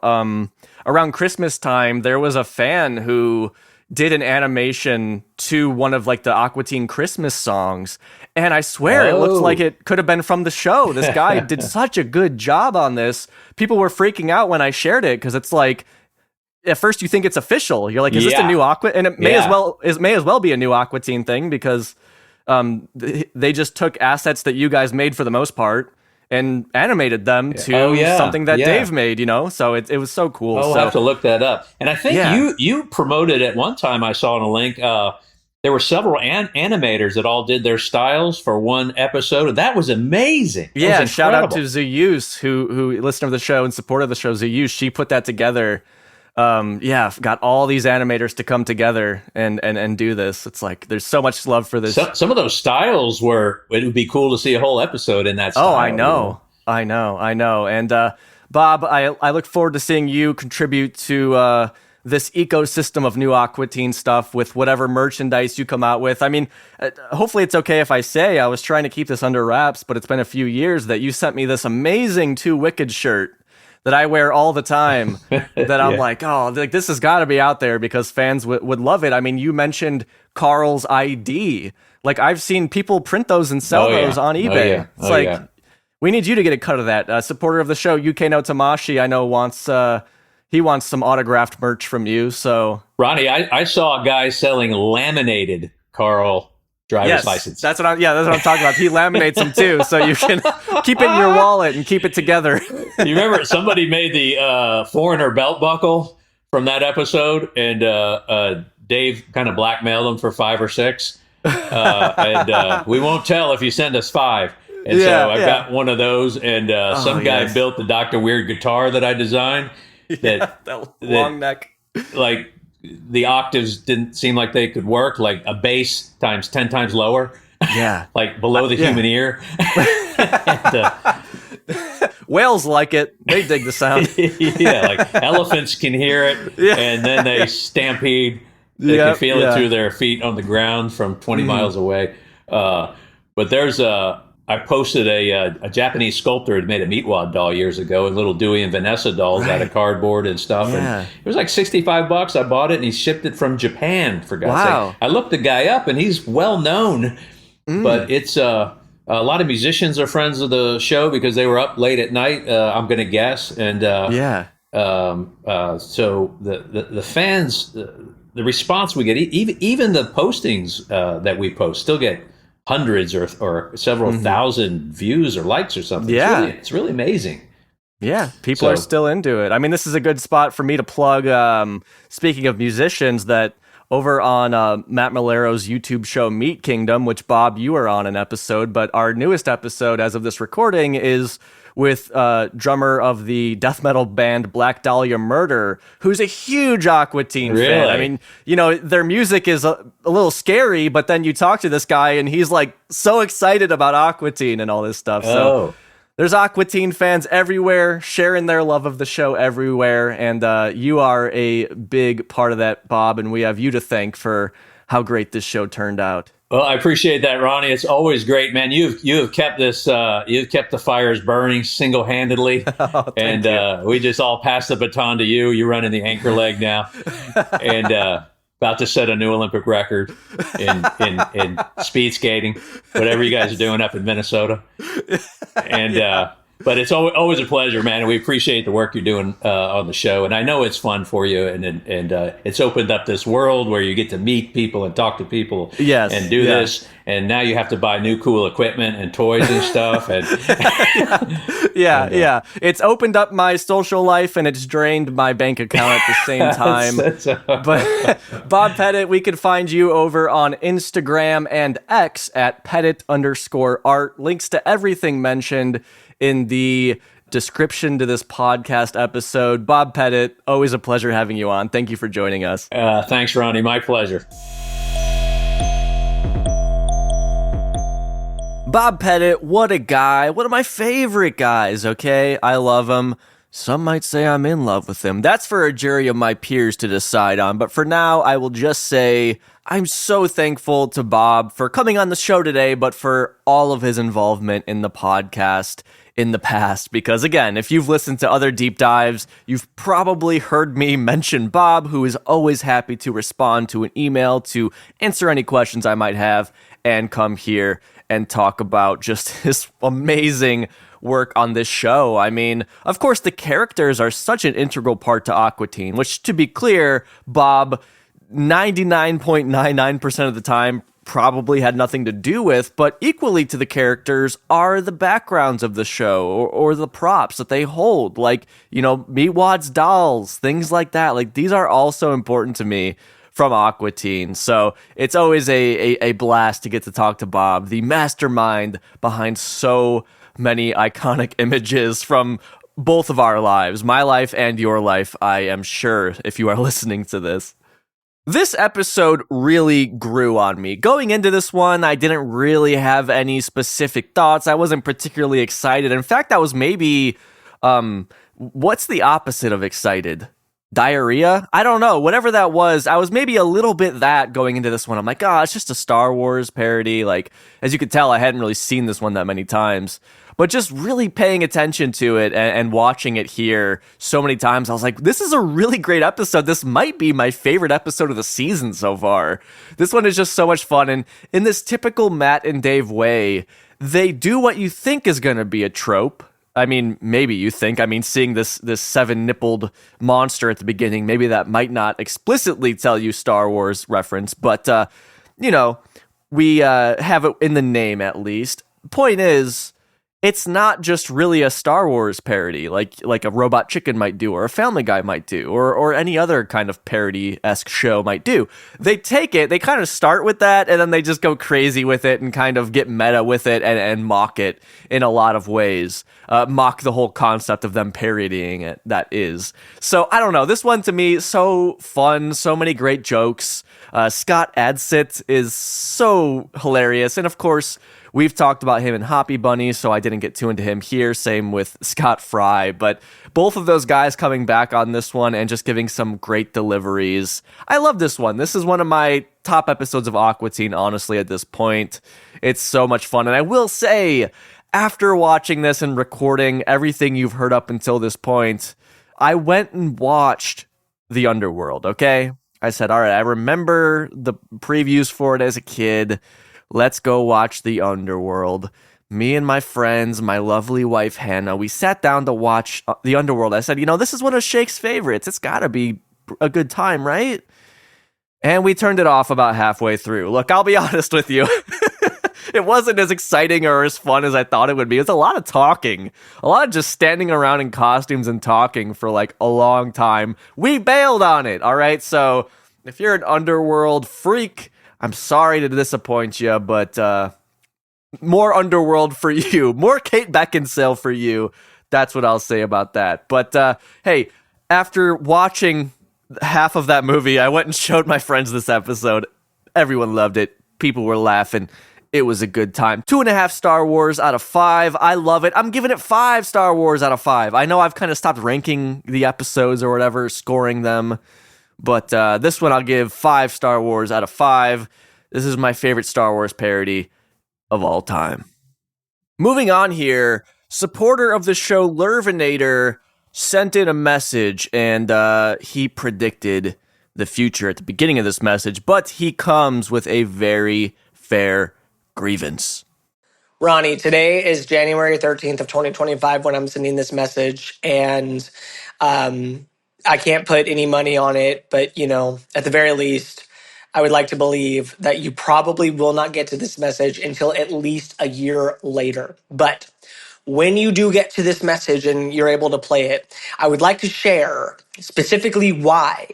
around Christmas time, there was a fan who did an animation to one of like the Aqua Teen Christmas songs. And I swear it looks like it could have been from the show. This guy did such a good job on this. People were freaking out when I shared it because it's like, at first you think it's official. You're like, is this a new Aqua? And it may as well be a new Aqua Teen thing because they just took assets that you guys made for the most part and animated them to something that Dave made, So it was so cool.
I'll have to look that up. And I think you promoted at one time, I saw in a link, there were several animators that all did their styles for one episode. That was amazing. That was
shout out to Zeus, who listened to the show and supported the show. Zeus, she put that together. Got all these animators to come together and do this. It's like there's so much love for this.
Some of those styles it would be cool to see a whole episode in that style.
Oh, I know. And Bob, I look forward to seeing you contribute to this ecosystem of new Aqua Teen stuff with whatever merchandise you come out with. I mean, hopefully it's okay if I say I was trying to keep this under wraps, but it's been a few years that you sent me this amazing Two Wicked shirt that I wear all the time, that I'm like, oh, like this has got to be out there because fans would love it. I mean, you mentioned Carl's ID. Like, I've seen people print those and sell those on eBay. We need you to get a cut of that. Supporter of the show, UK No Tamashi, I know wants some autographed merch from you. So,
Ronnie, I saw a guy selling laminated Carl driver's license.
That's what I'm talking about. He laminates them too, so you can keep it in your wallet and keep it together.
You remember somebody made the foreigner belt buckle from that episode, and Dave kind of blackmailed him for 5 or 6, and we won't tell if you send us 5. And so I got one of those, and some guy built the Dr. Weird guitar that I designed. That
long neck,
like. The octaves didn't seem like they could work, like a bass times 10 times lower.
Yeah.
Like below the human ear. And,
whales like it. They dig the sound.
Like elephants can hear it, and then they stampede. They can feel it through their feet on the ground from 20 miles away. But there's I posted a Japanese sculptor had made a Meatwad doll years ago, and little Dewey and Vanessa dolls out of cardboard and stuff.
Yeah.
And it was like $65. I bought it, and he shipped it from Japan, for God's sake. I looked the guy up, and he's well known, but it's a lot of musicians are friends of the show because they were up late at night, I'm going to guess. And so the fans, the response we get, even the postings that we post still get hundreds or several thousand views or likes or something. It's really amazing.
Yeah, people are still into it. I mean, this is a good spot for me to plug, speaking of musicians, that over on Matt Malero's YouTube show Meat Kingdom, which, Bob, you are on an episode, but our newest episode as of this recording is with drummer of the death metal band Black Dahlia Murder, who's a huge Aqua Teen fan. I mean, their music is a little scary, but then you talk to this guy and he's like so excited about Aqua Teen and all this stuff. So there's Aqua Teen fans everywhere, sharing their love of the show everywhere, and you are a big part of that, Bob, and we have you to thank for how great this show turned out.
Well, I appreciate that, Ronnie. It's always great, man. You've kept this. You've kept the fires burning single-handedly, and we just all pass the baton to you. You're running the anchor leg now, and about to set a new Olympic record in speed skating, whatever you guys are doing up in Minnesota. And but it's always a pleasure, man. And we appreciate the work you're doing on the show. And I know it's fun for you. And it's opened up this world where you get to meet people and talk to people and do this. And now you have to buy new cool equipment and toys and stuff. And
It's opened up my social life and it's drained my bank account at the same time. But Bob Pettitt, we can find you over on Instagram and X at Pettitt_art. Links to everything mentioned in the description to this podcast episode. Bob Pettitt, always a pleasure having you on. Thank you for joining us.
Thanks, Ronnie. My pleasure.
Bob Pettitt, what a guy. One of my favorite guys, okay? I love him. Some might say I'm in love with him. That's for a jury of my peers to decide on. But for now, I will just say I'm so thankful to Bob for coming on the show today, but for all of his involvement in the podcast in the past. Because again, if you've listened to other deep dives, you've probably heard me mention Bob, who is always happy to respond to an email, to answer any questions I might have, and come here and talk about just his amazing work on this show. I mean, of course, the characters are such an integral part to Aqua Teen, which, to be clear, Bob 99.99% of the time probably had nothing to do with, but equally to the characters are the backgrounds of the show or the props that they hold, like, Meatwad's dolls, things like that. Like, these are also important to me from Aqua Teen. So it's always a blast to get to talk to Bob, the mastermind behind so many iconic images from both of our lives, my life and your life, I am sure, if you are listening to this. This episode really grew on me. Going into this one, I didn't really have any specific thoughts. I wasn't particularly excited. In fact, I was maybe, what's the opposite of excited? Diarrhea? I don't know. Whatever that was, I was maybe a little bit that going into this one. I'm like, it's just a Star Wars parody. Like, as you could tell, I hadn't really seen this one that many times. But just really paying attention to it and watching it here so many times, I was like, this is a really great episode. This might be my favorite episode of the season so far. This one is just so much fun. And in this typical Matt and Dave way, they do what you think is going to be a trope. I mean, maybe you think. I mean, seeing this seven-nippled monster at the beginning, maybe that might not explicitly tell you Star Wars reference. But, we have it in the name at least. Point is, it's not just really a Star Wars parody like a Robot Chicken might do, or a Family Guy might do, or any other kind of parody-esque show might do. They take it, they kind of start with that, and then they just go crazy with it and kind of get meta with it and mock it in a lot of ways. Mock the whole concept of them parodying it, that is. So, I don't know, this one to me, so fun, so many great jokes. Scott Adsit is so hilarious, and of course, we've talked about him in Hoppy Bunny, so I didn't get too into him here. Same with Scott Fry, but both of those guys coming back on this one and just giving some great deliveries. I love this one. This is one of my top episodes of Aqua Teen, honestly, at this point. It's so much fun, and I will say, after watching this and recording everything you've heard up until this point, I went and watched The Underworld, okay? I said, all right, I remember the previews for it as a kid. Let's go watch The Underworld. Me and my friends, my lovely wife, Hannah, we sat down to watch The Underworld. I said, this is one of Shake's favorites. It's got to be a good time, right? And we turned it off about halfway through. Look, I'll be honest with you. It wasn't as exciting or as fun as I thought it would be. It's a lot of talking. A lot of just standing around in costumes and talking for like a long time. We bailed on it, all right? So if you're an Underworld freak, I'm sorry to disappoint you, but more Underworld for you. More Kate Beckinsale for you. That's what I'll say about that. But hey, after watching half of that movie, I went and showed my friends this episode. Everyone loved it. People were laughing. It was a good time. 2.5 Star Wars out of 5. I love it. I'm giving it 5 Star Wars out of 5. I know I've kind of stopped ranking the episodes or whatever, scoring them. But this one I'll give 5 Star Wars out of 5. This is my favorite Star Wars parody of all time. Moving on here, supporter of the show Lurvinator sent in a message, and he predicted the future at the beginning of this message, but he comes with a very fair grievance.
Ronnie, today is January 13th of 2025 when I'm sending this message, and I can't put any money on it, but, at the very least, I would like to believe that you probably will not get to this message until at least a year later. But when you do get to this message and you're able to play it, I would like to share specifically why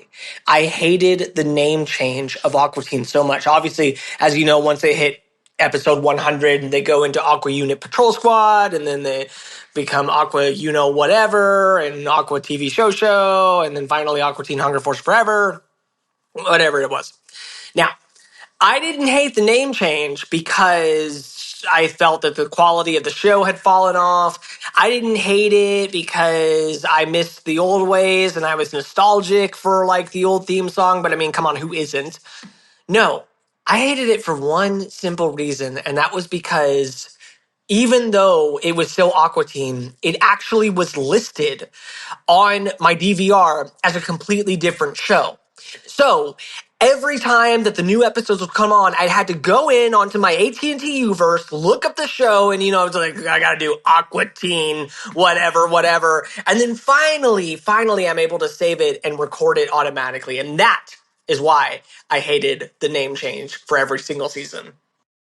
I hated the name change of Aqua Teen so much. Obviously, as you know, once they hit episode 100, and they go into Aqua Unit Patrol Squad, and then they become Aqua whatever, and Aqua TV Show, and then finally Aqua Teen Hunger Force Forever, whatever it was. Now, I didn't hate the name change because I felt that the quality of the show had fallen off. I didn't hate it because I missed the old ways and I was nostalgic for like the old theme song, but I mean, come on, who isn't? No, I hated it for one simple reason, and that was because even though it was so Aqua Teen, it actually was listed on my DVR as a completely different show. So every time that the new episodes would come on, I had to go in onto my AT&T Uverse, look up the show, and I was like, I gotta do Aqua Teen, whatever. And then finally, I'm able to save it and record it automatically. And that is why I hated the name change for every single season.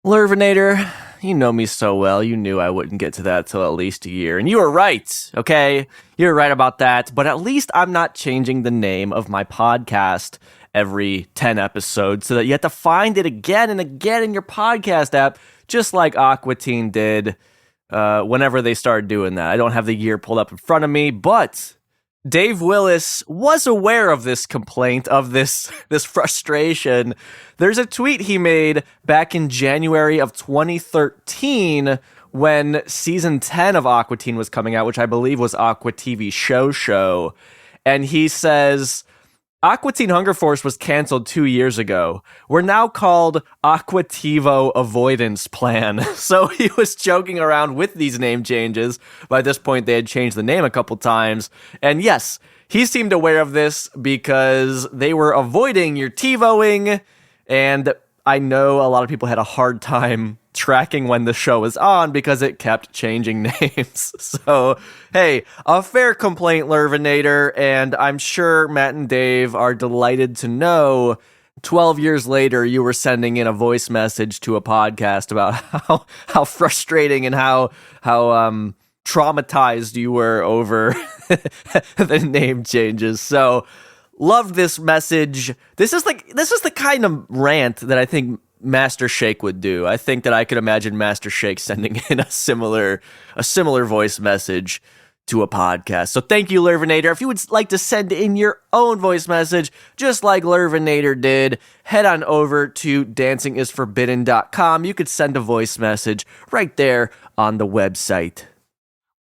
Lurvinator, you know me so well, you knew I wouldn't get to that till at least a year. And you were right, okay? You were right about that, but at least I'm not changing the name of my podcast every 10 episodes so that you have to find it again and again in your podcast app, just like Aqua Teen did whenever they started doing that. I don't have the year pulled up in front of me, but Dave Willis was aware of this complaint, of this frustration. There's a tweet he made back in January of 2013 when season 10 of Aqua Teen was coming out, which I believe was Aqua TV Show. And he says, Aqua Teen Hunger Force was canceled 2 years ago. We're now called Aqua TiVo Avoidance Plan. So he was joking around with these name changes. By this point, they had changed the name a couple times. And yes, he seemed aware of this because they were avoiding your TiVoing. And I know a lot of people had a hard time tracking when the show was on because it kept changing names. So, hey, a fair complaint, Lurvinator, and I'm sure Matt and Dave are delighted to know 12 years later you were sending in a voice message to a podcast about how frustrating and how traumatized you were over the name changes. So, loved this message. This is the kind of rant that I think Master Shake would do. I think that I could imagine Master Shake sending in a similar voice message to a podcast. So thank you, Lurvinator. If you would like to send in your own voice message, just like Lurvinator did, head on over to dancingisforbidden.com. You could send a voice message right there on the website.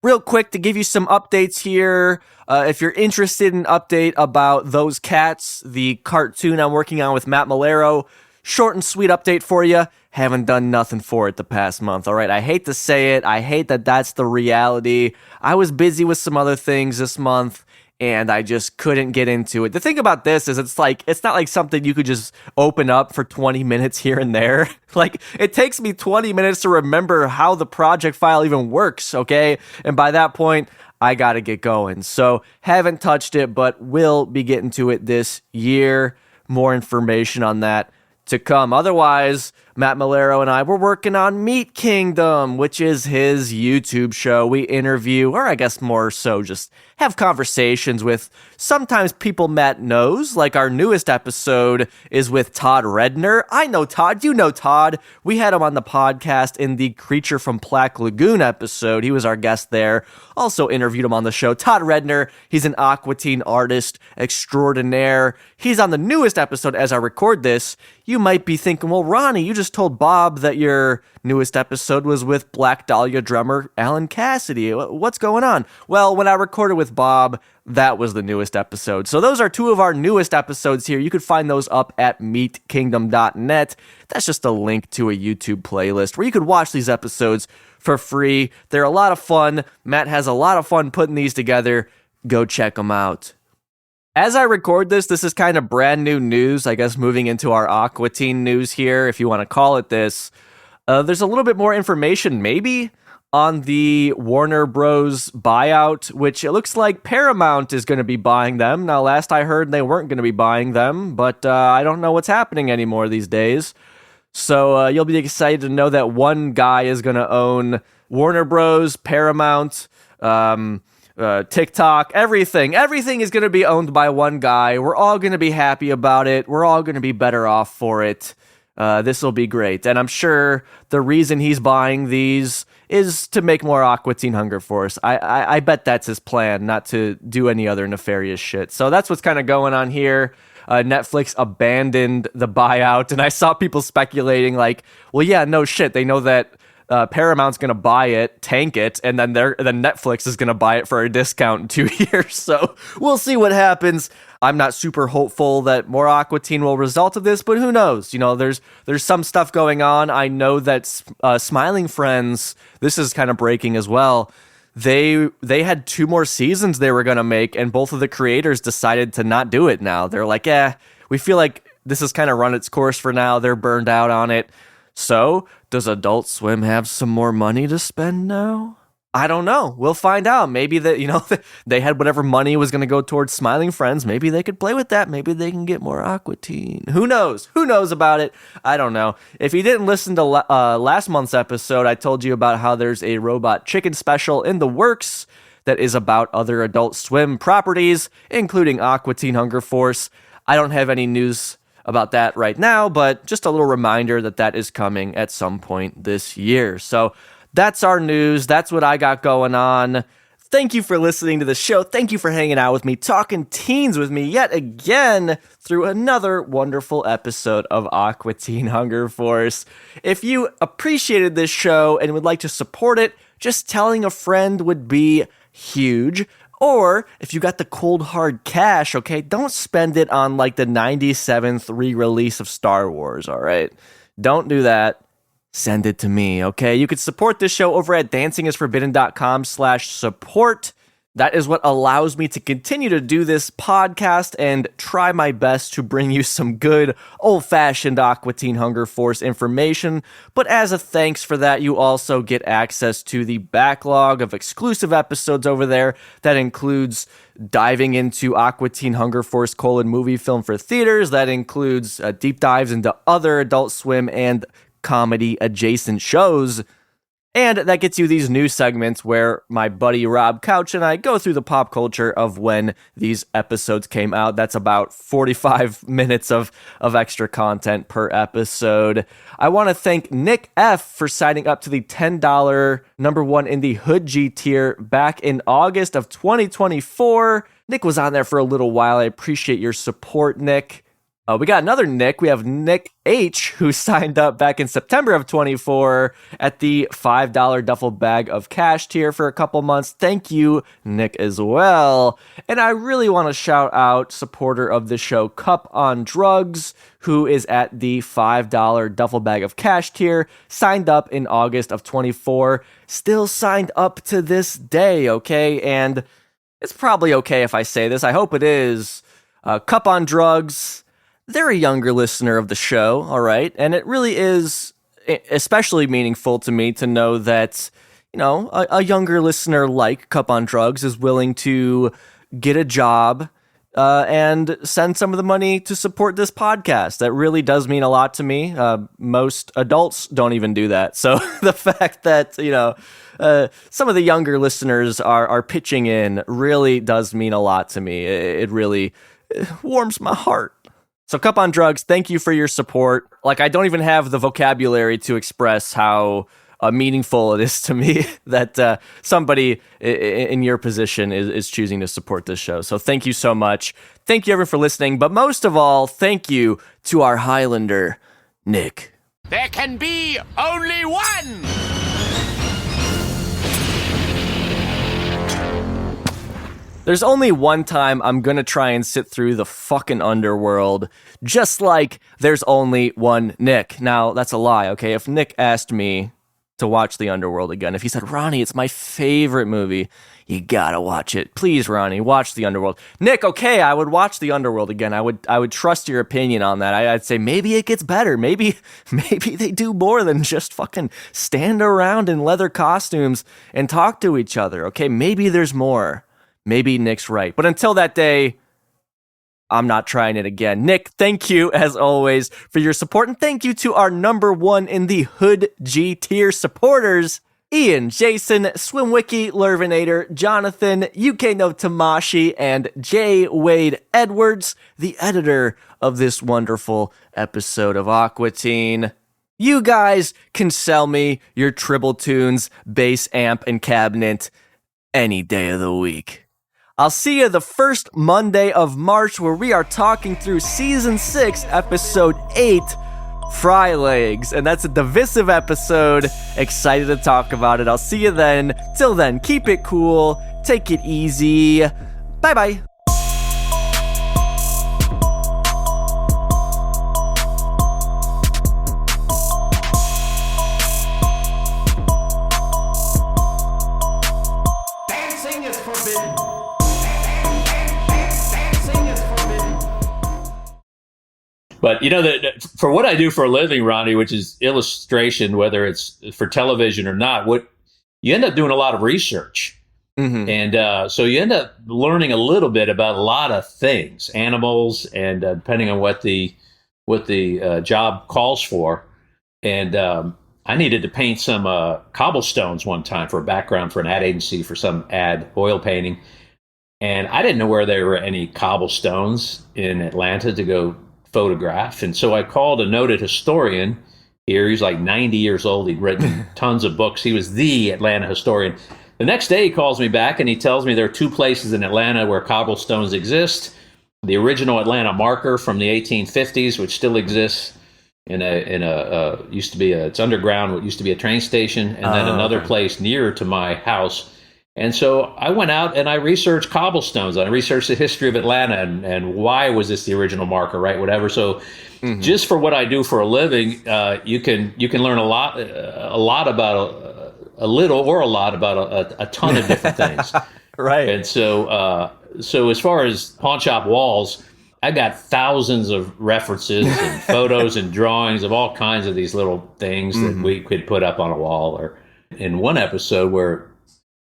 Real quick, to give you some updates here, if you're interested in an update about Those Cats, the cartoon I'm working on with Matt Malero, short and sweet update for you. Haven't done nothing for it the past month, all right? I hate to say it. I hate that that's the reality. I was busy with some other things this month, and I just couldn't get into it. The thing about this is it's not like something you could just open up for 20 minutes here and there. Like, it takes me 20 minutes to remember how the project file even works, okay? And by that point, I gotta get going. So, haven't touched it, but will be getting to it this year. More information on that to come. Otherwise, Matt Malero and I were working on Meat Kingdom, which is his YouTube show. We interview, or I guess more so just have conversations with sometimes people Matt knows, like our newest episode is with Todd Redner. I know Todd, you know Todd. We had him on the podcast in the Creature from Black Lagoon episode. He was our guest there. Also interviewed him on the show. Todd Redner, he's an Aqua Teen artist extraordinaire. He's on the newest episode as I record this. You might be thinking, well, Ronnie, you just told Bob that your newest episode was with Black Dahlia drummer Alan Cassidy. What's going on? Well, when I recorded with Bob, that was the newest episode. So those are two of our newest episodes here. You can find those up at meatkingdom.net. That's just a link to a YouTube playlist where you could watch these episodes for free. They're a lot of fun. Matt has a lot of fun putting these together. Go check them out. As I record this is kind of brand new news, I guess moving into our Aqua Teen news here, if you want to call it this. There's a little bit more information, maybe, on the Warner Bros. Buyout, which it looks like Paramount is going to be buying them. Now, last I heard, they weren't going to be buying them, but I don't know what's happening anymore these days. So you'll be excited to know that one guy is going to own Warner Bros., Paramount, TikTok, everything. Everything is going to be owned by one guy. We're all going to be happy about it. We're all going to be better off for it. This will be great. And I'm sure the reason he's buying these is to make more Aqua Teen Hunger Force. I bet that's his plan, not to do any other nefarious shit. So that's what's kind of going on here. Netflix abandoned the buyout, and I saw people speculating like, well, yeah, no shit. They know that Paramount's going to buy it, tank it, and then Netflix is going to buy it for a discount in 2 years. So we'll see what happens. I'm not super hopeful that more Aqua Teen will result of this, but who knows? You know, there's some stuff going on. I know that Smiling Friends, this is kind of breaking as well. They had 2 more seasons they were going to make, and both of the creators decided to not do it now. They're like, we feel like this has kind of run its course for now. They're burned out on it. So, does Adult Swim have some more money to spend now? I don't know. We'll find out. Maybe that, they had whatever money was going to go towards Smiling Friends. Maybe they could play with that. Maybe they can get more Aqua Teen. Who knows? Who knows about it? I don't know. If you didn't listen to last month's episode, I told you about how there's a Robot Chicken special in the works that is about other Adult Swim properties, including Aqua Teen Hunger Force. I don't have any news about that right now, but just a little reminder that is coming at some point this year. So that's our news. That's what I got going on. Thank you for listening to the show. Thank you for hanging out with me, talking teens with me yet again through another wonderful episode of Aqua Teen Hunger Force. If you appreciated this show and would like to support it, just telling a friend would be huge. Or if you got the cold hard cash, okay, don't spend it on like the 97th re-release of Star Wars, all right? Don't do that. Send it to me, okay? You could support this show over at dancingisforbidden.com/support. That is what allows me to continue to do this podcast and try my best to bring you some good old-fashioned Aqua Teen Hunger Force information. But as a thanks for that, you also get access to the backlog of exclusive episodes over there. That includes diving into Aqua Teen Hunger Force : movie film for theaters. That includes deep dives into other Adult Swim and comedy adjacent shows. And that gets you these new segments where my buddy Rob Couch and I go through the pop culture of when these episodes came out. That's about 45 minutes of extra content per episode. I want to thank Nick F. for signing up to the $10 number one in the Hood G tier back in August of 2024. Nick was on there for a little while. I appreciate your support, Nick. We got another Nick. We have Nick H, who signed up back in September of 24 at the $5 duffel bag of cash tier for a couple months. Thank you, Nick, as well. And I really want to shout out supporter of the show, Cup on Drugs, who is at the $5 duffel bag of cash tier, signed up in August of 24, still signed up to this day, okay? And it's probably okay if I say this. I hope it is. Cup on Drugs, they're a younger listener of the show, all right? And it really is especially meaningful to me to know that, a younger listener like Cup on Drugs is willing to get a job and send some of the money to support this podcast. That really does mean a lot to me. Most adults don't even do that. So the fact that, some of the younger listeners are pitching in really does mean a lot to me. It really warms my heart. So Cup on Drugs, thank you for your support. Like, I don't even have the vocabulary to express how meaningful it is to me that somebody in your position is choosing to support this show. So thank you so much. Thank you, everyone, for listening. But most of all, thank you to our Highlander, Nick.
There can be only one!
There's only one time I'm gonna try and sit through the fucking underworld, just like there's only one Nick. Now, that's a lie, okay? If Nick asked me to watch the underworld again, if he said, Ronnie, it's my favorite movie, you gotta watch it. Please, Ronnie, watch the underworld. Nick, okay, I would watch the underworld again. I would trust your opinion on that. I'd say maybe it gets better. Maybe they do more than just fucking stand around in leather costumes and talk to each other, okay? Maybe there's more. Maybe Nick's right. But until that day, I'm not trying it again. Nick, thank you, as always, for your support. And thank you to our number one in the Hood G tier supporters. Ian, Jason, Swimwiki, Lurvinator, Jonathan, UK No Tamashi, and J. Wade Edwards, the editor of this wonderful episode of Aqua Teen. You guys can sell me your Tribble Tunes, bass amp, and cabinet any day of the week. I'll see you the first Monday of March, where we are talking through Season 6, Episode 8, Fry Legs. And that's a divisive episode. Excited to talk about it. I'll see you then. Till then, keep it cool. Take it easy. Bye-bye.
Dancing is forbidden.
But you know that for what I do for a living, Ronnie, which is illustration, whether it's for television or not, what you end up doing a lot of research, and so you end up learning a little bit about a lot of things, animals, and depending on what the job calls for. And I needed to paint some cobblestones one time for a background for an ad agency for some ad oil painting, and I didn't know where there were any cobblestones in Atlanta to go photograph. And so I called a noted historian here. He's like 90 years old. He'd written tons of books. He was the Atlanta historian. The next day he calls me back and he tells me there are two places in Atlanta where cobblestones exist. The original Atlanta marker from the 1850s, which still exists in a used to be it's underground, what used to be a train station, and then another place nearer to my house. And so I went out and I researched cobblestones. I researched the history of Atlanta and why was this the original marker, right? Whatever. So just for what I do for a living, you can learn a lot about a little or a lot about a ton of different things.
Right.
And so as far as pawn shop walls, I got thousands of references and photos and drawings of all kinds of these little things that we could put up on a wall. Or in one episode where,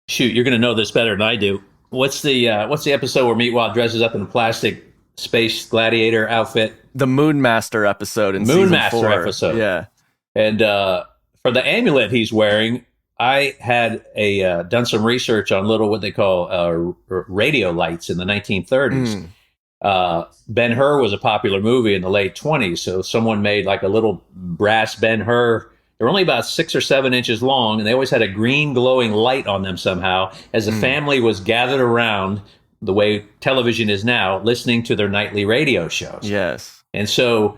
shoot, you're going to know this better than I do. What's the episode where Meatwad dresses up in a plastic space gladiator outfit?
The Moonmaster episode in Season 4.
Episode.
Yeah.
And for the amulet he's wearing, I had done some research on little what they call radio lights in the 1930s. Ben-Hur was a popular movie in the late 20s, so someone made like a little brass Ben-Hur. They're only about 6 or 7 inches long, and they always had a green glowing light on them somehow as the family was gathered around the way television is now, listening to their nightly radio shows.
Yes.
And so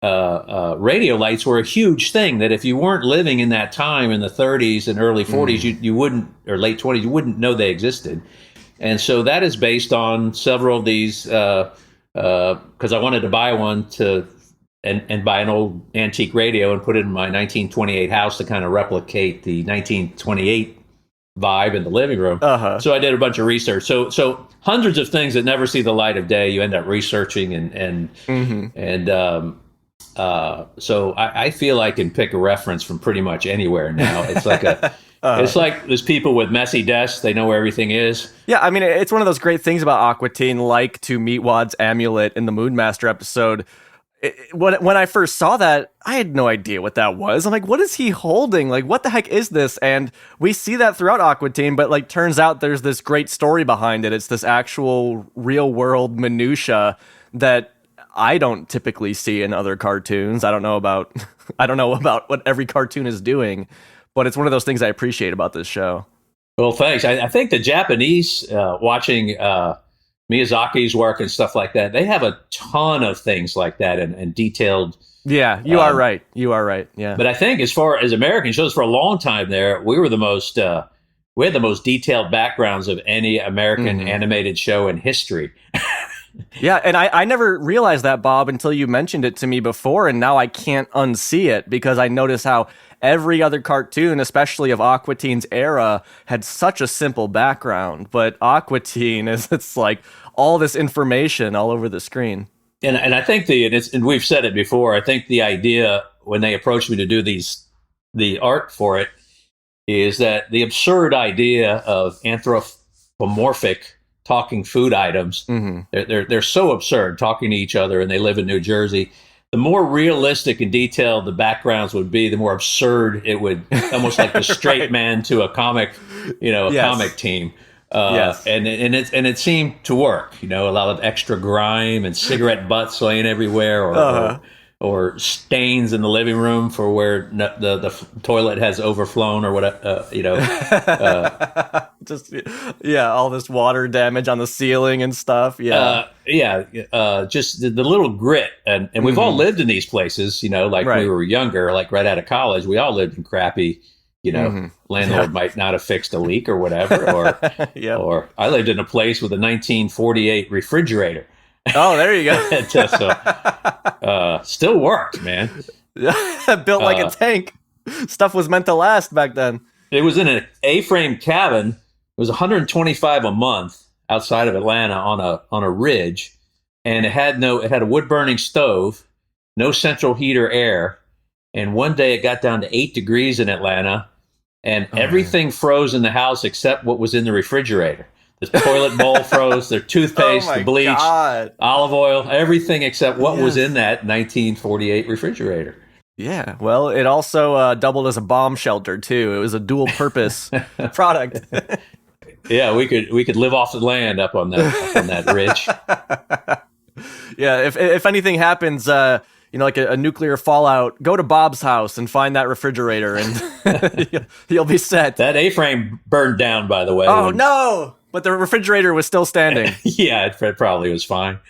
radio lights were a huge thing that if you weren't living in that time in the 30s and early 40s, you wouldn't, or late 20s, you wouldn't know they existed. And so that is based on several of these, because I wanted to buy one and buy an old antique radio and put it in my 1928 house to kind of replicate the 1928 vibe in the living room. So I did a bunch of research. So hundreds of things that never see the light of day, you end up researching so I feel I can pick a reference from pretty much anywhere now. It's like it's like there's people with messy desks. They know where everything is.
Yeah, I mean, it's one of those great things about Aqua Teen, like to Meatwad's amulet in the Moonmaster episode. When I first saw that, I had no idea what that was. I'm like, what is he holding? Like, what the heck is this? And we see that throughout Aqua Teen, but like, turns out there's this great story behind it. It's this actual real world minutia that I don't typically see in other cartoons. I don't know about what every cartoon is doing, but it's one of those things I appreciate about this show.
Well, thanks. I think the Japanese, watching Miyazaki's work and stuff like that, they have a ton of things like that and detailed.
Yeah, you are right. You are right. Yeah.
But I think as far as American shows, for a long time there, we were the most, we had the most detailed backgrounds of any American animated show in history.
Yeah, and I never realized that, Bob, until you mentioned it to me before, and now I can't unsee it because I notice how every other cartoon, especially of Aqua Teen's era, had such a simple background, but Aqua Teen it's like all this information all over the screen.
And I think and we've said it before, I think the idea when they approached me to do the art for it is that the absurd idea of anthropomorphic talking food items, they're so absurd, talking to each other, and they live in New Jersey. the more realistic and detailed the backgrounds would be, the more absurd it would, almost like the straight man to a comic, comic team. And it seemed to work. A lot of extra grime and cigarette butts laying everywhere, or stains in the living room for where the toilet has overflown or whatever.
All this water damage on the ceiling and stuff.
Just the little grit, and we've all lived in these places. We were younger, like right out of college, we all lived in crappy. Landlord might not have fixed a leak or whatever, or I lived in a place with a 1948 refrigerator.
Oh, there you go.
So, still worked, man.
Built like a tank. Stuff was meant to last back then.
It was in an A-frame cabin. It was $125 a month outside of Atlanta on a ridge, and it had a wood burning stove, no central heat or air. And one day it got down to 8 degrees in Atlanta, and everything froze in the house except what was in the refrigerator. The toilet bowl froze, their toothpaste, the bleach, olive oil, everything except what was in that 1948 refrigerator.
Yeah, well, it also doubled as a bomb shelter too. It was a dual purpose product.
Yeah, we could live off the land up on that ridge.
Yeah, if anything happens, like a nuclear fallout, go to Bob's house and find that refrigerator, and you'll be set.
That A-frame burned down, by the way.
Oh no! But the refrigerator was still standing.
Yeah, it probably was fine.